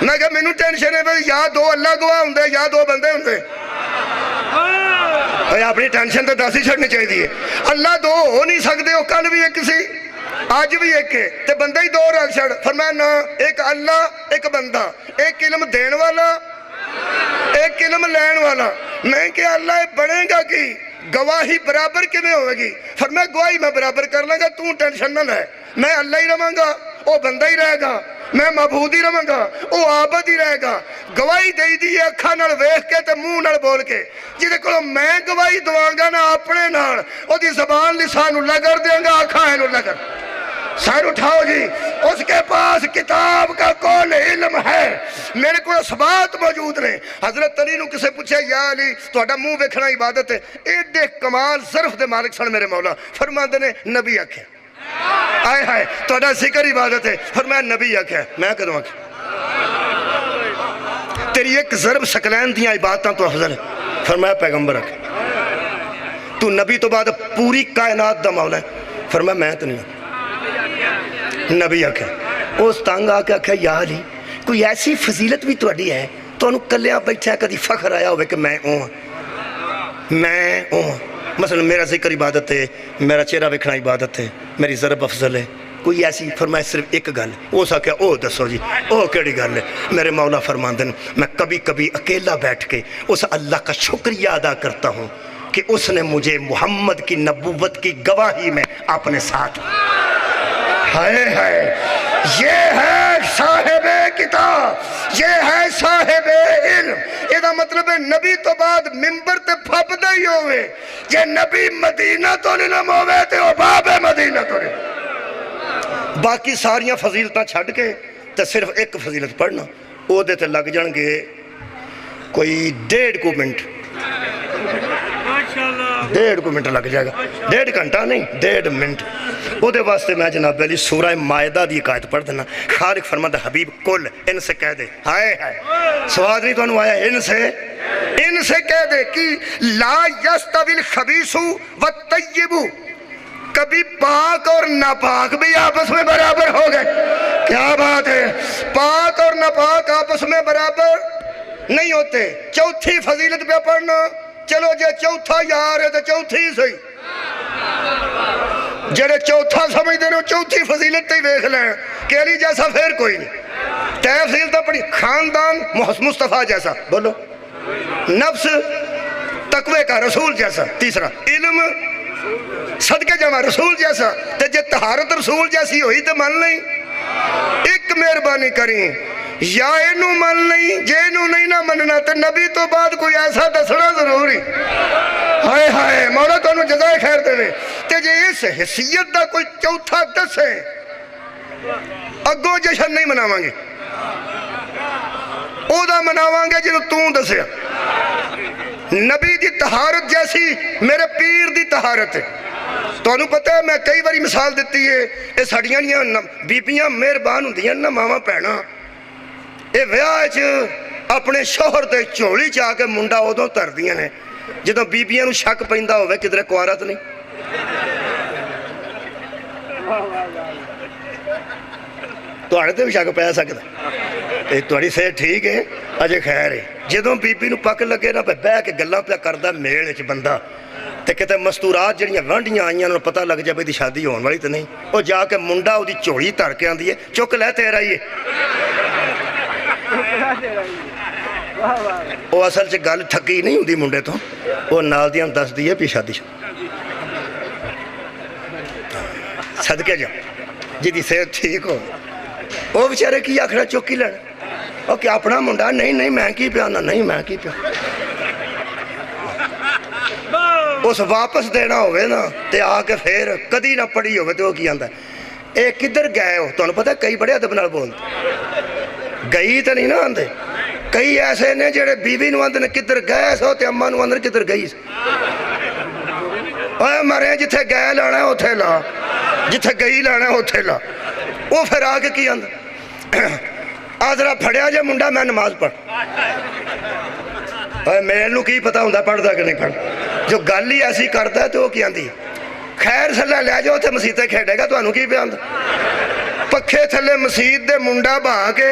S1: میں کہ مینوں ٹینشن ہے یا دو اللہ گواہ ہوندے یا دو بندے ہوندے۔ اپنی ٹینشن تو دس ہی چھڑنی چاہیے۔ اللہ دو ہو نہیں سکتے، وہ کل بھی ایک سی آج بھی ایک ہے، تے بندہ ہی دو رکھ چھڑ۔ فرمایا نا، ایک اللہ ایک بندہ، ایک علم دین والا ایک علم لین والا۔ میں کہ اللہ بڑھے گا کی گواہی برابر کیویں ہوئے گی؟ فرمایا گواہی میں برابر کر لوں گا، تو ٹینشن نہ لے، میں اللہ ہی رہاں گا، وہ بندہ ہی رہے گا، میں معبود ہی رہاں گا، وہ عابد ہی رہے گا۔ گواہی دئی دی اکھاں نال ویکھ کے تے منہ نال بول کے، جدے کولوں میں گواہی دواں گا نا اپنے نال، او دی زبان لسان اللہ کر دیاں گا، اکھاں اللہ کر۔ سر اٹھاؤ جی، اس کے پاس کتاب کا کون علم ہے؟ میرے کو ثبات موجود نے۔ حضرت علی نو کسے پوچھا یا علی تہاڈا منہ ویکھنا عبادت ہے؟ ایڈے کمال ظرف دے مالک سن میرے مولا، فرماندے نے نبی آکھیا آئے ہائے تہاڈا ذکر عبادت ہے، فرمایا نبی آکھیا، میں کدوں آکھیا؟ تیری ایک ضرب ثقلین دیاں عبادتاں تو افضل ہے، فرمایا پیغمبر آکھیا۔ تو نبی تو بعد پوری کائنات دا مولا ہے، فرمایا میں تو نہیں۔ نبی آکھیا، اس تنگ آکے آکھیا یا علی کوئی ایسی فضیلت بھی تہاڈی ہے تو انہوں کلیاں بیٹھا کدی فخر آیا ہوئے کہ میں ہوں، میں ہوں؟ مثلا میرا ذکر عبادت ہے، میرا چہرہ ویکھنا عبادت ہے، میری ضرب افضل ہے، کوئی ایسی؟ فرمایا صرف ایک گل ہے۔ اس آکھیا او دسو جی، او کیڑی گل ہے؟ میرے مولا فرماندے میں کبھی کبھی اکیلا بیٹھ کے اس اللہ کا شکریہ ادا کرتا ہوں کہ اس نے مجھے محمد کی نبوت کی گواہی میں اپنے ساتھ۔ ہائے ہائے، یہ ہے صاحب کتاب، یہ ہے صاحب علم۔ یہ مطلب ہے نبی تو بعد ممبر تے پھپدا ہی ہوئے، یہ نبی مدینہ تو علم ہوئے تے وہ باب مدینہ تو علم۔ باقی ساریاں فضیلتاں چھڑ کے تے صرف ایک فضیلت پڑھنا، او دے تے لگ جان گے کوئی 1.5 منٹ، 1.5 منٹ لگ جائے گا، 1.5 گھنٹہ نہیں، 1.5 منٹ۔ او دے واسطے میں جناب علی سورہ مائدہ دی آیت پڑھ دینا۔ خالق فرماتا حبیب کل ان سے کہہ دے، ہائے ہائے سواد نہیں تو انہوں آیا، ان سے کہہ دے کہ لا یستوی الخبیث والطیب، کبھی پاک اور ناپاک بھی آپس میں برابر ہو گئے۔ کیا بات ہے، پاک اور ناپاک آپس میں برابر نہیں ہوتے۔ چوتھی فضیلت پہ پڑھنا، چلو جے چوتھا یار ہے تو چوتھی صحیح، جڑے چوتھا سمجھ دے چوتھی فضیلت تے ویکھ لیں کہ علی جیسا پھر کوئی نہیں۔ تے فضیلتاں پڑھی، خاندان مصطفیٰ جیسا، بولو، نفس تقوی کا رسول جیسا، تیسرا علم صدقے جمع رسول جیسا، تے جے طہارت رسول جیسی ہوئی تو من نہیں۔ ایک مہربانی کریں، یا اینو من نہیں، جے اینو نہیں نہ مننا تے نبی تو بعد کوئی ایسا دسنا ضروری۔ ہائے ہائے مولا تو انہوں جزائے خیر دے، تے جے اس حیثیت دا کوئی چوتھا دسے اگوں جشن نہیں مناواں گے او دا مناواں گے جنہوں توں دسے نبی دی طہارت جیسی میرے پیر دی طہارت ہے تو انہوں پتہ ہے میں کئی باری مثال دیتی ہے یہ ساڑیاں بیبیاں مہربان ہوندیاں نا ماما پہنا یہ ویاج اپنے شوہر دے چولی چاہ کے منڈا ادوں تر دیاں نے جدوں بیبیاں نو شک پیندا ہوئے کدھر کوارت نہیں تو آڑے تے بھی شک پہ سکتا تھوڑی صحت ٹھیک ہے اجے خیر ہے جدوں بی بی نو پک لگے نا پہ بہ کے گلاں پہ کردہ میل وچ بندہ تے کہتے مستورات جڑیاں وانڈیاں آئیاں نوں پتہ لگ جائے دی شادی ہون والی تے نہیں او جا کے منڈا او دی چوڑی تر کے آندی ہے چک لے تیرا ہی ہے او اصل چ گل ٹھگی نہیں ہوندی منڈے تو او نال دیاں دس دی ہے پی شادی صدقے جا جی دی صحت ٹھیک ہو وہ بیچارے کی آخر چوکی لڑ وہ کیا اپنا منڈا نہیں میں کی پیانا نہیں میں کی پیا اس واپس دینا ہوئے نا تے آ کے پھر کدی نہ پڑھی ہوئے تو وہ کی آندا ہے اے کدھر گئے ہو تو انہوں پتہ ہے کئی بڑے ادب نال بولتے گئی تو نہیں نا آندے کئی ایسے نے جڑے بیوی نو آندے نے کدھر گئے سو تے اماں نو آندے کدھر گئی سو اے مرے جتھے گئے لانا ہے اتھے لا جتھے گئی لانا ہے اتھے لا وہ پھر آگے کی آندہ آدھرا پھڑیا جے منڈا میں نماز پڑھ میرے نو کی پتا ہوندہ پڑھ دا کہ نہیں پڑھ جو گل ہی ایسی کرتا ہے تو وہ کی آندھی خیر صلی اللہ لے جاؤ تھے مسیطے کھیڑے گا تو انہوں کی پہ آندہ پکھے تھلے مسیط دے منڈا بہا کے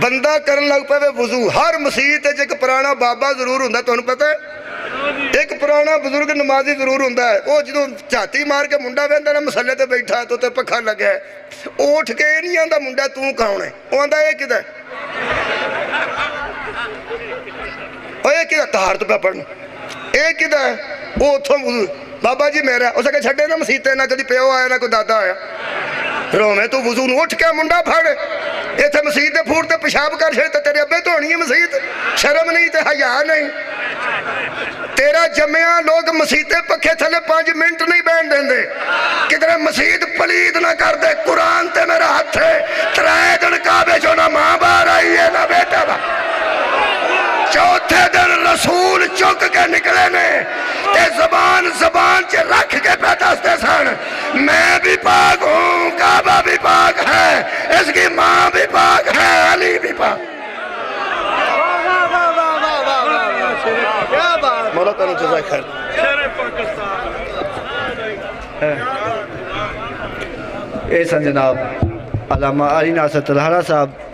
S1: بندہ کرن لگ پہ وضو ہر مسیط ہے جو ایک پرانا بابا ضرور ہوندہ تو انہوں پتہ ہے ایک پرانا بزرگ نمازی ضرور ہوندہ ہے وہ جدوں چاہتی مار کے منڈا بیندہ نا مسلے تے بیٹھا تو تے پکھا لگا ہے اوٹھ کے نہیں آندہ منڈا توں کون ہے وہ آندہ یہ کدھا ہے وہ یہ کدھا طہارت پہ پڑھنا یہ کدھا ہے وہ اتھوں بابا جی میرا اسے کہ چھڑے نا مسیطے نہ کدی پیو آیا نہ کوئی دادا آیا رو میں تو وضو اٹھ کے منڈا پھڑ یہ تھے مسیط دے پھوڑ تے پیشاب کر چھڑے تیرے ابے تو ہونی ہے مسیط شرم نہیں تے حیا نہیں تیرا جمعہ لوگ مسیطے پکھے تھلے 5 منٹ نہیں بیٹھ دیں دے کدھر مسیط پلید نہ کر دے قرآن تے میرا ہاتھ ہے 3 دن کعبے جو نہ ماں باہر آئی ہے نہ بیٹا با چوتھے دن رسول چک کے نکلے نے تے زبان چے رکھ کے پیداستے سن میں بھی پاک ہوں کعبہ بھی پاک ہے اس کی ماں بھی پاک ہے علی بھی پاک مولا تعالیٰ جزائے خیر
S3: اے سن جناب علامہ علی ناصر طلحہ صاحب